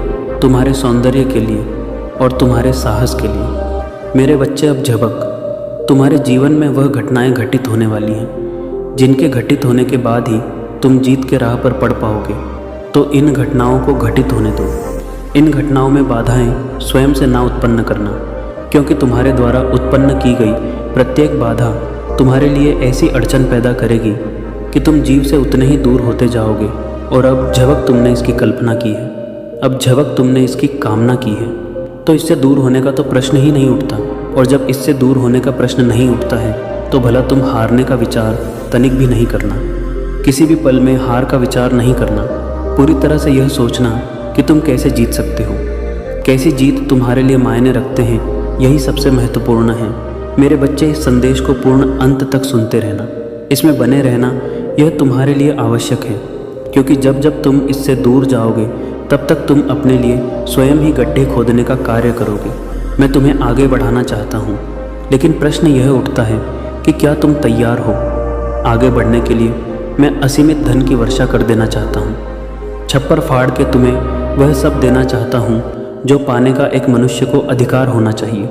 तुम्हारे सौंदर्य के लिए और तुम्हारे साहस के लिए। मेरे बच्चे, अब झपक। तुम्हारे जीवन में वह घटनाएं घटित होने वाली हैं जिनके घटित होने के बाद ही तुम जीत के राह पर पड़ पाओगे। तो इन घटनाओं को घटित होने दो। इन घटनाओं में बाधाएं स्वयं से ना उत्पन्न करना, क्योंकि तुम्हारे द्वारा उत्पन्न की गई प्रत्येक बाधा तुम्हारे लिए ऐसी अड़चन पैदा करेगी कि तुम जीव से उतने ही दूर होते जाओगे। और अब झपक तुमने इसकी कल्पना की है, अब झपक तुमने इसकी कामना की है, तो इससे दूर होने का तो प्रश्न ही नहीं उठता। और जब इससे दूर होने का प्रश्न नहीं उठता है तो भला तुम हारने का विचार तनिक भी नहीं करना। किसी भी पल में हार का विचार नहीं करना। पूरी तरह से यह सोचना कि तुम कैसे जीत सकते हो, कैसी जीत तुम्हारे लिए मायने रखते हैं, यही सबसे महत्वपूर्ण है। मेरे बच्चे, इस संदेश को पूर्ण अंत तक सुनते रहना, इसमें बने रहना, यह तुम्हारे लिए आवश्यक है। क्योंकि जब जब तुम इससे दूर जाओगे तब तक तुम अपने लिए स्वयं ही गड्ढे खोदने का कार्य करोगे। मैं तुम्हें आगे बढ़ाना चाहता हूँ, लेकिन प्रश्न यह उठता है कि क्या तुम तैयार हो? आगे बढ़ने के लिए मैं असीमित धन की वर्षा कर देना चाहता हूँ। छप्पर फाड़ के तुम्हें वह सब देना चाहता हूँ जो पाने का एक मनुष्य को अधिकार होना चाहिए,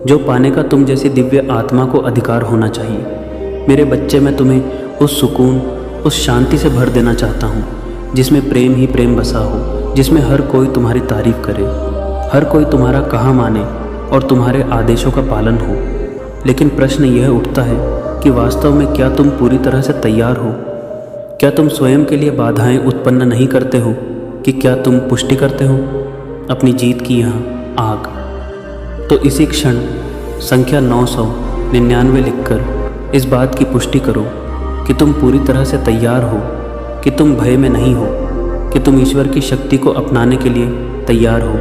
जो पाने का तुम जैसी दिव्य आत्मा को अधिकार होना चाहिए। मेरे बच्चे, मैं तुम्हें उस सुकून, उस शांति से भर देना चाहता हूँ जिसमें प्रेम ही प्रेम बसा हो, जिसमें हर कोई तुम्हारी तारीफ करे, हर कोई तुम्हारा कहा माने और तुम्हारे आदेशों का पालन हो। लेकिन प्रश्न यह उठता है कि वास्तव में क्या तुम पूरी तरह से तैयार हो? क्या तुम स्वयं के लिए बाधाएं उत्पन्न नहीं करते हो कि क्या तुम पुष्टि करते हो अपनी जीत की यहाँ आग? तो इसी क्षण संख्या 999 लिखकर इस बात की पुष्टि करो कि तुम पूरी तरह से तैयार हो, कि तुम भय में नहीं हो, कि तुम ईश्वर की शक्ति को अपनाने के लिए तैयार हो,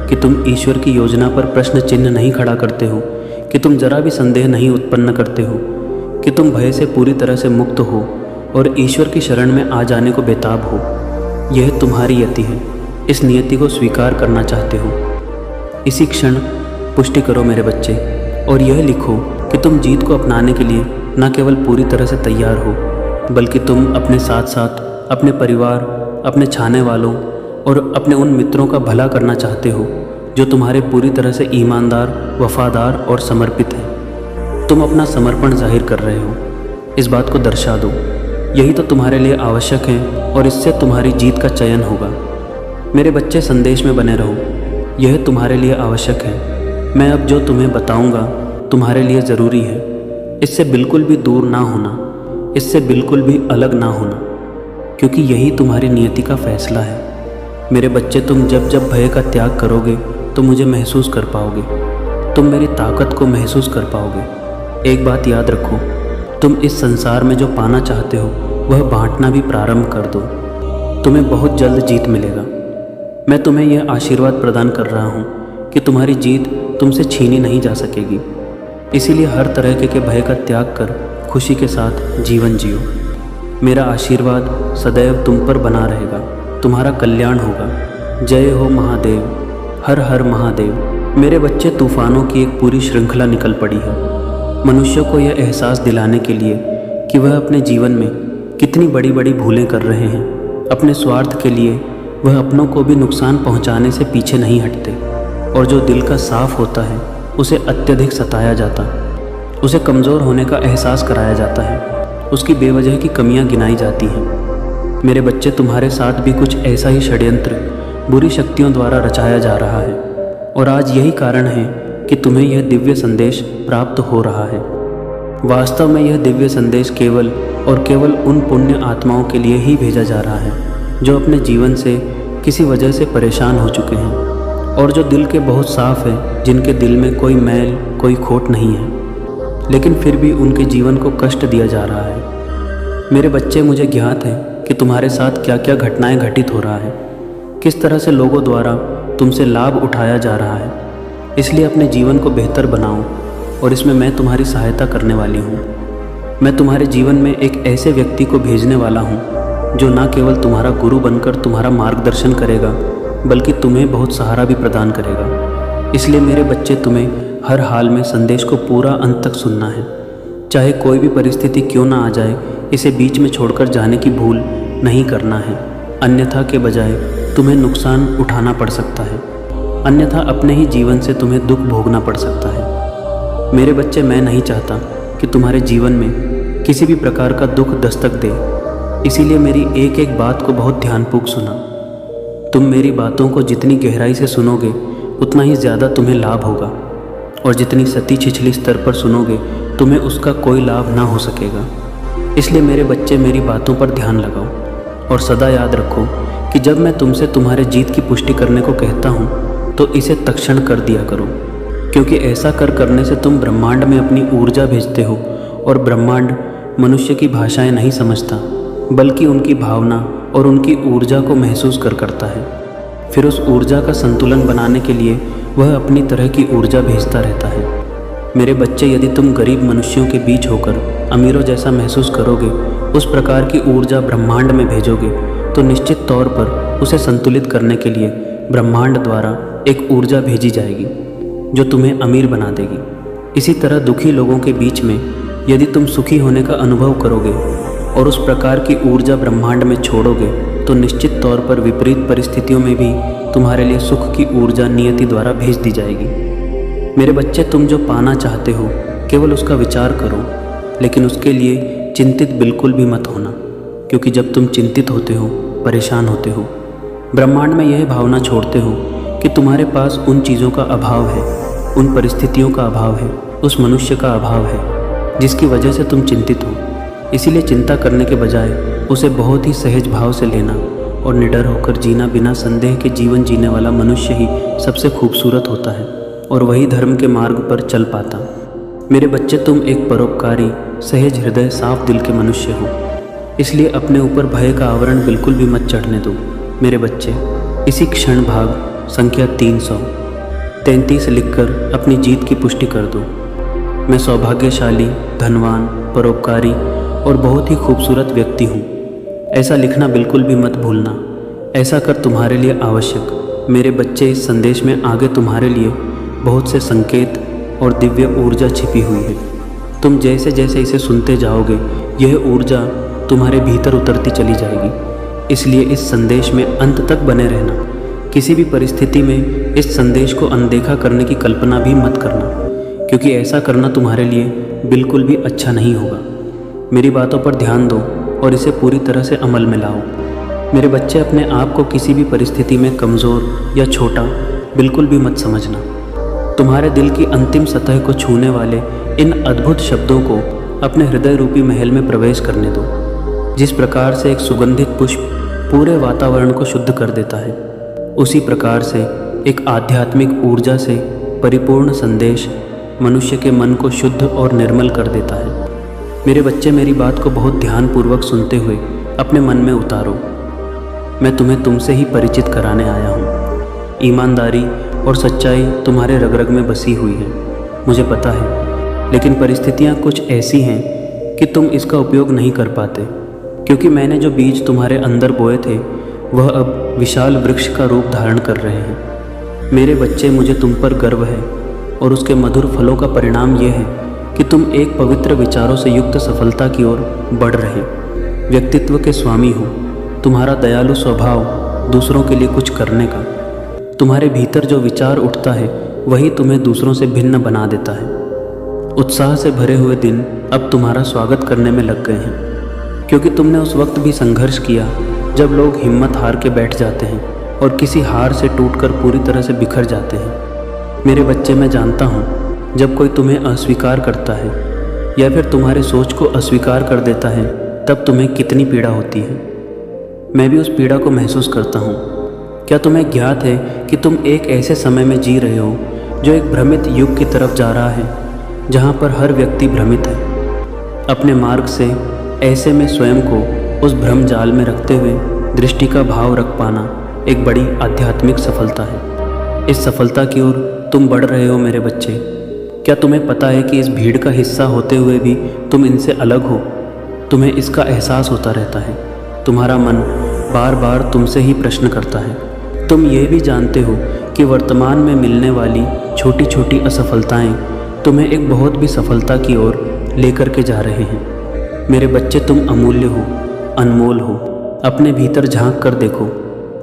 कि तुम ईश्वर की योजना पर प्रश्न चिन्ह नहीं खड़ा करते हो, कि तुम जरा भी संदेह नहीं उत्पन्न करते हो, कि तुम भय से पूरी तरह से मुक्त हो और ईश्वर की शरण में आ जाने को बेताब हो। यह तुम्हारी यति है, इस नियति को स्वीकार करना चाहते हो। इसी क्षण पुष्टि करो मेरे बच्चे, और यह लिखो कि तुम जीत को अपनाने के लिए न केवल पूरी तरह से तैयार हो, बल्कि तुम अपने साथ साथ अपने परिवार, अपने चाहने वालों और अपने उन मित्रों का भला करना चाहते हो जो तुम्हारे पूरी तरह से ईमानदार, वफादार और समर्पित हैं। तुम अपना समर्पण जाहिर कर रहे हो, इस बात को दर्शा दो। यही तो तुम्हारे लिए आवश्यक है और इससे तुम्हारी जीत का चयन होगा। मेरे बच्चे, संदेश में बने रहो, यह तुम्हारे लिए आवश्यक है। मैं अब जो तुम्हें बताऊंगा तुम्हारे लिए ज़रूरी है। इससे बिल्कुल भी दूर ना होना, इससे बिल्कुल भी अलग ना होना, क्योंकि यही तुम्हारी नियति का फैसला है। मेरे बच्चे, तुम जब जब भय का त्याग करोगे तो मुझे महसूस कर पाओगे, तुम मेरी ताकत को महसूस कर पाओगे। एक बात याद रखो, तुम इस संसार में जो पाना चाहते हो वह बांटना भी प्रारंभ कर दो। तुम्हें बहुत जल्द जीत मिलेगा। मैं तुम्हें यह आशीर्वाद प्रदान कर रहा हूँ कि तुम्हारी जीत तुमसे छीनी नहीं जा सकेगी। इसीलिए हर तरह के भय का त्याग कर खुशी के साथ जीवन जियो। मेरा आशीर्वाद सदैव तुम पर बना रहेगा। तुम्हारा कल्याण होगा। जय हो महादेव, हर हर महादेव। मेरे बच्चे, तूफानों की एक पूरी श्रृंखला निकल पड़ी है मनुष्यों को यह एहसास दिलाने के लिए कि वह अपने जीवन में कितनी बड़ी बड़ी भूलें कर रहे हैं। अपने स्वार्थ के लिए वह अपनों को भी नुकसान पहुंचाने से पीछे नहीं हटते, और जो दिल का साफ होता है उसे अत्यधिक सताया जाता, उसे कमज़ोर होने का एहसास कराया जाता है, उसकी बेवजह की कमियां गिनाई जाती हैं। मेरे बच्चे, तुम्हारे साथ भी कुछ ऐसा ही षड्यंत्र बुरी शक्तियों द्वारा रचाया जा रहा है, और आज यही कारण है कि तुम्हें यह दिव्य संदेश प्राप्त हो रहा है। वास्तव में यह दिव्य संदेश केवल और केवल उन पुण्य आत्माओं के लिए ही भेजा जा रहा है जो अपने जीवन से किसी वजह से परेशान हो चुके हैं, और जो दिल के बहुत साफ हैं, जिनके दिल में कोई मैल, कोई खोट नहीं है, लेकिन फिर भी उनके जीवन को कष्ट दिया जा रहा है। मेरे बच्चे, मुझे ज्ञात है कि तुम्हारे साथ क्या क्या घटनाएं घटित हो रहा है, किस तरह से लोगों द्वारा तुमसे लाभ उठाया जा रहा है। इसलिए अपने जीवन को बेहतर बनाओ, और इसमें मैं तुम्हारी सहायता करने वाली हूँ। मैं तुम्हारे जीवन में एक ऐसे व्यक्ति को भेजने वाला हूँ जो न केवल तुम्हारा गुरु बनकर तुम्हारा मार्गदर्शन करेगा, बल्कि तुम्हें बहुत सहारा भी प्रदान करेगा। इसलिए मेरे बच्चे, तुम्हें हर हाल में संदेश को पूरा अंत तक सुनना है। चाहे कोई भी परिस्थिति क्यों ना आ जाए, इसे बीच में छोड़कर जाने की भूल नहीं करना है, अन्यथा के बजाय तुम्हें नुकसान उठाना पड़ सकता है, अन्यथा अपने ही जीवन से तुम्हें दुख भोगना पड़ सकता है। मेरे बच्चे, मैं नहीं चाहता कि तुम्हारे जीवन में किसी भी प्रकार का दुख दस्तक दे, इसीलिए मेरी एक एक बात को बहुत ध्यानपूर्वक सुना। तुम मेरी बातों को जितनी गहराई से सुनोगे उतना ही ज़्यादा तुम्हें लाभ होगा, और जितनी सती छिछली स्तर पर सुनोगे तुम्हें उसका कोई लाभ ना हो सकेगा। इसलिए मेरे बच्चे, मेरी बातों पर ध्यान लगाओ और सदा याद रखो कि जब मैं तुमसे तुम्हारे जीत की पुष्टि करने को कहता हूँ तो इसे तत्क्षण कर दिया करो, क्योंकि ऐसा करने से तुम ब्रह्मांड में अपनी ऊर्जा भेजते हो, और ब्रह्मांड मनुष्य की भाषाएं नहीं समझता, बल्कि उनकी भावना और उनकी ऊर्जा को महसूस करता है। फिर उस ऊर्जा का संतुलन बनाने के लिए वह अपनी तरह की ऊर्जा भेजता रहता है। मेरे बच्चे, यदि तुम गरीब मनुष्यों के बीच होकर अमीरों जैसा महसूस करोगे, उस प्रकार की ऊर्जा ब्रह्मांड में भेजोगे, तो निश्चित तौर पर उसे संतुलित करने के लिए ब्रह्मांड द्वारा एक ऊर्जा भेजी जाएगी जो तुम्हें अमीर बना देगी। इसी तरह दुखी लोगों के बीच में यदि तुम सुखी होने का अनुभव करोगे और उस प्रकार की ऊर्जा ब्रह्मांड में छोड़ोगे, तो निश्चित तौर पर विपरीत परिस्थितियों में भी तुम्हारे लिए सुख की ऊर्जा नियति द्वारा भेज दी जाएगी। मेरे बच्चे, तुम जो पाना चाहते हो केवल उसका विचार करो, लेकिन उसके लिए चिंतित बिल्कुल भी मत होना, क्योंकि जब तुम चिंतित होते हो, परेशान होते हो, ब्रह्मांड में यह भावना छोड़ते हो कि तुम्हारे पास उन चीज़ों का अभाव है, उन परिस्थितियों का अभाव है, उस मनुष्य का अभाव है जिसकी वजह से तुम चिंतित हो। इसीलिए चिंता करने के बजाय उसे बहुत ही सहज भाव से लेना और निडर होकर जीना। बिना संदेह के जीवन जीने वाला मनुष्य ही सबसे खूबसूरत होता है और वही धर्म के मार्ग पर चल पाता। मेरे बच्चे, तुम एक परोपकारी, सहज हृदय, साफ दिल के मनुष्य हो, इसलिए अपने ऊपर भय का आवरण बिल्कुल भी मत चढ़ने दो। मेरे बच्चे, इसी क्षण भाग संख्या 333 लिखकर अपनी जीत की पुष्टि कर दो। मैं सौभाग्यशाली, धनवान, परोपकारी और बहुत ही खूबसूरत व्यक्ति हूँ। ऐसा लिखना बिल्कुल भी मत भूलना, ऐसा कर तुम्हारे लिए आवश्यक। मेरे बच्चे, इस संदेश में आगे तुम्हारे लिए बहुत से संकेत और दिव्य ऊर्जा छिपी हुई है। तुम जैसे जैसे इसे सुनते जाओगे, यह ऊर्जा तुम्हारे भीतर उतरती चली जाएगी। इसलिए इस संदेश में अंत तक बने रहना। किसी भी परिस्थिति में इस संदेश को अनदेखा करने की कल्पना भी मत करना, क्योंकि ऐसा करना तुम्हारे लिए बिल्कुल भी अच्छा नहीं होगा। मेरी बातों पर ध्यान दो और इसे पूरी तरह से अमल में लाओ। मेरे बच्चे, अपने आप को किसी भी परिस्थिति में कमज़ोर या छोटा बिल्कुल भी मत समझना। तुम्हारे दिल की अंतिम सतह को छूने वाले इन अद्भुत शब्दों को अपने हृदय रूपी महल में प्रवेश करने दो। जिस प्रकार से एक सुगंधित पुष्प पूरे वातावरण को शुद्ध कर देता है, उसी प्रकार से एक आध्यात्मिक ऊर्जा से परिपूर्ण संदेश मनुष्य के मन को शुद्ध और निर्मल कर देता है। मेरे बच्चे, मेरी बात को बहुत ध्यानपूर्वक सुनते हुए अपने मन में उतारो। मैं तुम्हें तुमसे ही परिचित कराने आया हूँ। ईमानदारी और सच्चाई तुम्हारे रग रग में बसी हुई है, मुझे पता है, लेकिन परिस्थितियाँ कुछ ऐसी हैं कि तुम इसका उपयोग नहीं कर पाते, क्योंकि मैंने जो बीज तुम्हारे अंदर बोए थे वह अब विशाल वृक्ष का रूप धारण कर रहे हैं। मेरे बच्चे, मुझे तुम पर गर्व है, और उसके मधुर फलों का परिणाम यह है कि तुम एक पवित्र विचारों से युक्त सफलता की ओर बढ़ रहे व्यक्तित्व के स्वामी हो। तुम्हारा दयालु स्वभाव, दूसरों के लिए कुछ करने का, तुम्हारे भीतर जो विचार उठता है वही तुम्हें दूसरों से भिन्न बना देता है। उत्साह से भरे हुए दिन अब तुम्हारा स्वागत करने में लग गए हैं, क्योंकि तुमने उस वक्त भी संघर्ष किया जब लोग हिम्मत हार के बैठ जाते हैं और किसी हार से टूटकर पूरी तरह से बिखर जाते हैं। मेरे बच्चे, मैं जानता हूँ, जब कोई तुम्हें अस्वीकार करता है या फिर तुम्हारे सोच को अस्वीकार कर देता है, तब तुम्हें कितनी पीड़ा होती है। मैं भी उस पीड़ा को महसूस करता हूँ। क्या तुम्हें ज्ञात है कि तुम एक ऐसे समय में जी रहे हो जो एक भ्रमित युग की तरफ जा रहा है, जहाँ पर हर व्यक्ति भ्रमित है। अपने मार्ग से ऐसे में स्वयं को उस भ्रम जाल में रखते हुए दृष्टि का भाव रख पाना एक बड़ी आध्यात्मिक सफलता है। इस सफलता की ओर तुम बढ़ रहे हो मेरे बच्चे। क्या तुम्हें पता है कि इस भीड़ का हिस्सा होते हुए भी तुम इनसे अलग हो? तुम्हें इसका एहसास होता रहता है। तुम्हारा मन बार बार तुमसे ही प्रश्न करता है। तुम ये भी जानते हो कि वर्तमान में मिलने वाली छोटी छोटी असफलताएं तुम्हें एक बहुत भी सफलता की ओर लेकर के जा रहे हैं। मेरे बच्चे, तुम अमूल्य हो, अनमोल हो। अपने भीतर झांक कर देखो।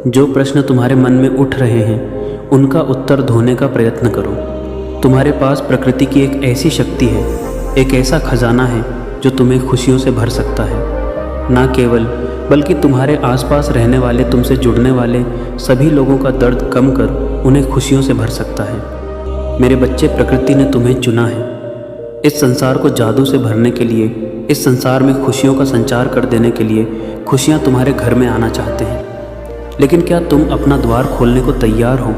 जो प्रश्न तुम्हारे मन में उठ रहे हैं उनका उत्तर ढूंढने का प्रयत्न करो। तुम्हारे पास प्रकृति की एक ऐसी शक्ति है, एक ऐसा खजाना है जो तुम्हें खुशियों से भर सकता है। ना केवल बल्कि तुम्हारे आसपास रहने वाले, तुमसे जुड़ने वाले सभी लोगों का दर्द कम कर उन्हें खुशियों से भर सकता है। मेरे बच्चे, प्रकृति ने तुम्हें चुना है इस संसार को जादू से भरने के लिए, इस संसार में खुशियों का संचार कर देने के लिए। खुशियाँ तुम्हारे घर में आना चाहते हैं, लेकिन क्या तुम अपना द्वार खोलने को तैयार हो?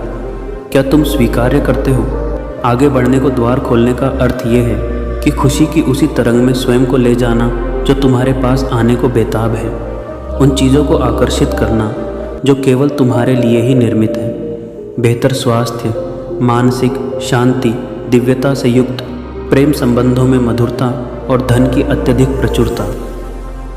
क्या तुम स्वीकार्य करते हो? आगे बढ़ने को द्वार खोलने का अर्थ ये है कि खुशी की उसी तरंग में स्वयं को ले जाना जो तुम्हारे पास आने को बेताब है। उन चीज़ों को आकर्षित करना जो केवल तुम्हारे लिए ही निर्मित है। बेहतर स्वास्थ्य, मानसिक शांति, दिव्यता से युक्त प्रेम संबंधों में मधुरता और धन की अत्यधिक प्रचुरता,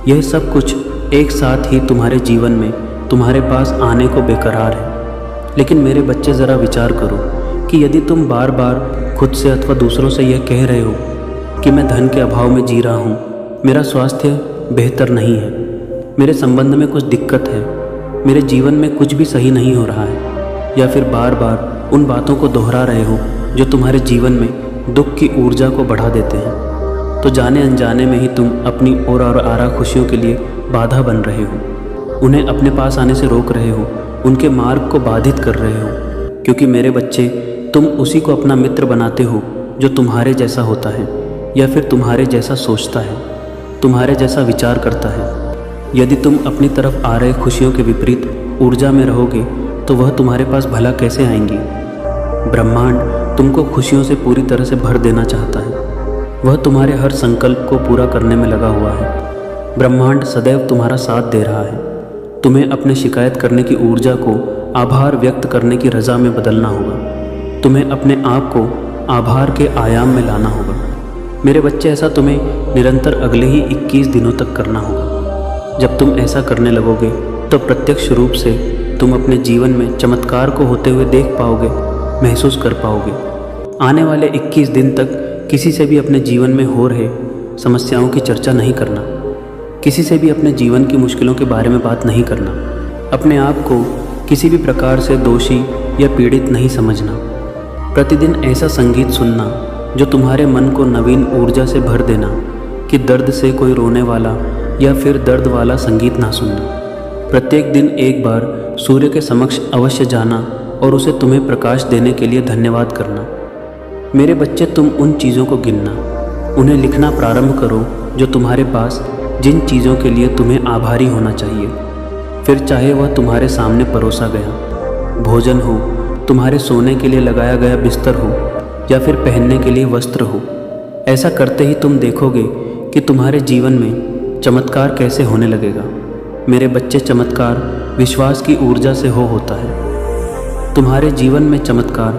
यह सब कुछ एक साथ ही तुम्हारे जीवन में तुम्हारे पास आने को बेकरार है। लेकिन मेरे बच्चे, ज़रा विचार करो कि यदि तुम बार बार खुद से अथवा दूसरों से यह कह रहे हो कि मैं धन के अभाव में जी रहा हूँ, मेरा स्वास्थ्य बेहतर नहीं है, मेरे संबंध में कुछ दिक्कत है, मेरे जीवन में कुछ भी सही नहीं हो रहा है, या फिर बार बार उन बातों को दोहरा रहे हो जो तुम्हारे जीवन में दुख की ऊर्जा को बढ़ा देते हैं, तो जाने अनजाने में ही तुम अपनी और आरा खुशियों के लिए बाधा बन रहे हो। उन्हें अपने पास आने से रोक रहे हो, उनके मार्ग को बाधित कर रहे हो। क्योंकि मेरे बच्चे, तुम उसी को अपना मित्र बनाते हो जो तुम्हारे जैसा होता है, या फिर तुम्हारे जैसा सोचता है, तुम्हारे जैसा विचार करता है। यदि तुम अपनी तरफ आ रहे खुशियों के विपरीत ऊर्जा में रहोगे तो वह तुम्हारे पास भला कैसे आएंगी? ब्रह्मांड तुमको खुशियों से पूरी तरह से भर देना चाहता है। वह तुम्हारे हर संकल्प को पूरा करने में लगा हुआ है। ब्रह्मांड सदैव तुम्हारा साथ दे रहा है। तुम्हें अपने शिकायत करने की ऊर्जा को आभार व्यक्त करने की रज़ा में बदलना होगा। तुम्हें अपने आप को आभार के आयाम में लाना होगा। मेरे बच्चे, ऐसा तुम्हें निरंतर अगले ही 21 दिनों तक करना होगा। जब तुम ऐसा करने लगोगे तो प्रत्यक्ष रूप से तुम अपने जीवन में चमत्कार को होते हुए देख पाओगे, महसूस कर पाओगे। आने वाले 21 दिन तक किसी से भी अपने जीवन में हो रहे समस्याओं की चर्चा नहीं करना, किसी से भी अपने जीवन की मुश्किलों के बारे में बात नहीं करना, अपने आप को किसी भी प्रकार से दोषी या पीड़ित नहीं समझना। प्रतिदिन ऐसा संगीत सुनना जो तुम्हारे मन को नवीन ऊर्जा से भर देना कि दर्द से कोई रोने वाला या फिर दर्द वाला संगीत ना सुनना। प्रत्येक दिन एक बार सूर्य के समक्ष अवश्य जाना और उसे तुम्हें प्रकाश देने के लिए धन्यवाद करना। मेरे बच्चे, तुम उन चीज़ों को गिनना, उन्हें लिखना प्रारंभ करो जो तुम्हारे पास, जिन चीज़ों के लिए तुम्हें आभारी होना चाहिए। फिर चाहे वह तुम्हारे सामने परोसा गया भोजन हो, तुम्हारे सोने के लिए लगाया गया बिस्तर हो, या फिर पहनने के लिए वस्त्र हो। ऐसा करते ही तुम देखोगे कि तुम्हारे जीवन में चमत्कार कैसे होने लगेगा। मेरे बच्चे, चमत्कार विश्वास की ऊर्जा से होता है। तुम्हारे जीवन में चमत्कार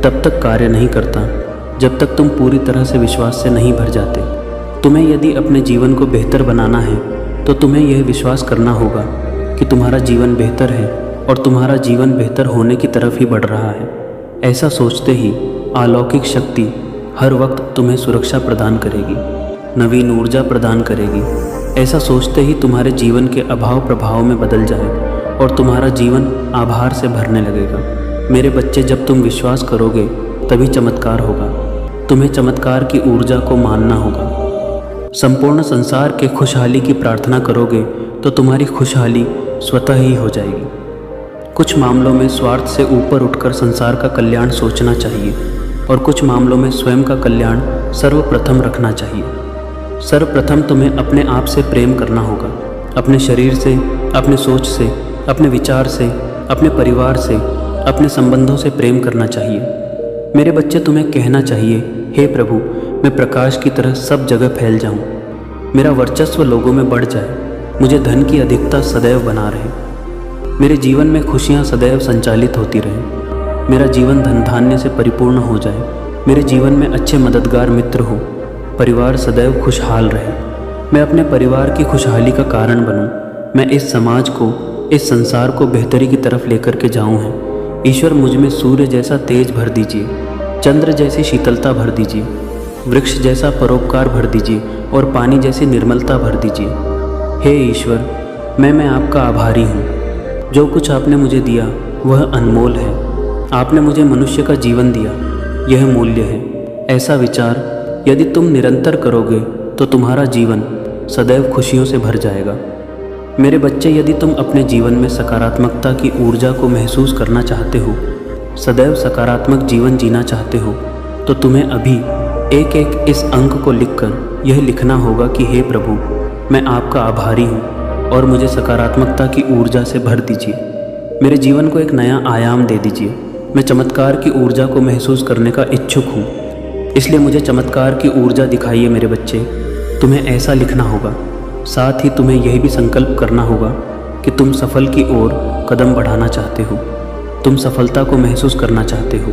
तब तक कार्य नहीं करता जब तक तुम पूरी तरह से विश्वास से नहीं भर जाते। तुम्हें यदि अपने जीवन को बेहतर बनाना है तो तुम्हें यह विश्वास करना होगा कि तुम्हारा जीवन बेहतर है और तुम्हारा जीवन बेहतर होने की तरफ ही बढ़ रहा है। ऐसा सोचते ही अलौकिक शक्ति हर वक्त तुम्हें सुरक्षा प्रदान करेगी, नवीन ऊर्जा प्रदान करेगी। ऐसा सोचते ही तुम्हारे जीवन के अभाव प्रभाव में बदल जाए और तुम्हारा जीवन आभार से भरने लगेगा। मेरे बच्चे, जब तुम विश्वास करोगे तभी चमत्कार होगा। तुम्हें चमत्कार की ऊर्जा को मानना होगा। संपूर्ण संसार के खुशहाली की प्रार्थना करोगे तो तुम्हारी खुशहाली स्वतः ही हो जाएगी। कुछ मामलों में स्वार्थ से ऊपर उठकर संसार का कल्याण सोचना चाहिए और कुछ मामलों में स्वयं का कल्याण सर्वप्रथम रखना चाहिए। सर्वप्रथम तुम्हें अपने आप से प्रेम करना होगा, अपने शरीर से, अपने सोच से, अपने विचार से, अपने परिवार से, अपने संबंधों से प्रेम करना चाहिए। मेरे बच्चे, तुम्हें कहना चाहिए, हे प्रभु, मैं प्रकाश की तरह सब जगह फैल जाऊं, मेरा वर्चस्व लोगों में बढ़ जाए, मुझे धन की अधिकता सदैव बना रहे, मेरे जीवन में खुशियां सदैव संचालित होती रहें, मेरा जीवन धन धान्य से परिपूर्ण हो जाए, मेरे जीवन में अच्छे मददगार मित्र हो, परिवार सदैव खुशहाल रहे, मैं अपने परिवार की खुशहाली का कारण बनूं, मैं इस समाज को, इस संसार को बेहतरी की तरफ लेकर के जाऊं है। ईश्वर, मुझ में सूर्य जैसा तेज भर दीजिए, चंद्र जैसी शीतलता भर दीजिए। वृक्ष जैसा परोपकार भर दीजिए और पानी जैसी निर्मलता भर दीजिए। हे ईश्वर, मैं आपका आभारी हूँ। जो कुछ आपने मुझे दिया वह अनमोल है। आपने मुझे मनुष्य का जीवन दिया, यह मूल्य है। ऐसा विचार यदि तुम निरंतर करोगे तो तुम्हारा जीवन सदैव खुशियों से भर जाएगा। मेरे बच्चे, यदि तुम अपने जीवन में सकारात्मकता की ऊर्जा को महसूस करना चाहते हो, सदैव सकारात्मक जीवन जीना चाहते हो, तो तुम्हें अभी एक एक इस अंक को लिखकर यह लिखना होगा कि हे प्रभु, मैं आपका आभारी हूँ और मुझे सकारात्मकता की ऊर्जा से भर दीजिए। मेरे जीवन को एक नया आयाम दे दीजिए। मैं चमत्कार की ऊर्जा को महसूस करने का इच्छुक हूँ, इसलिए मुझे चमत्कार की ऊर्जा दिखाइए। मेरे बच्चे, तुम्हें ऐसा लिखना होगा। साथ ही तुम्हें यह भी संकल्प करना होगा कि तुम सफल की ओर कदम बढ़ाना चाहते हो, तुम सफलता को महसूस करना चाहते हो।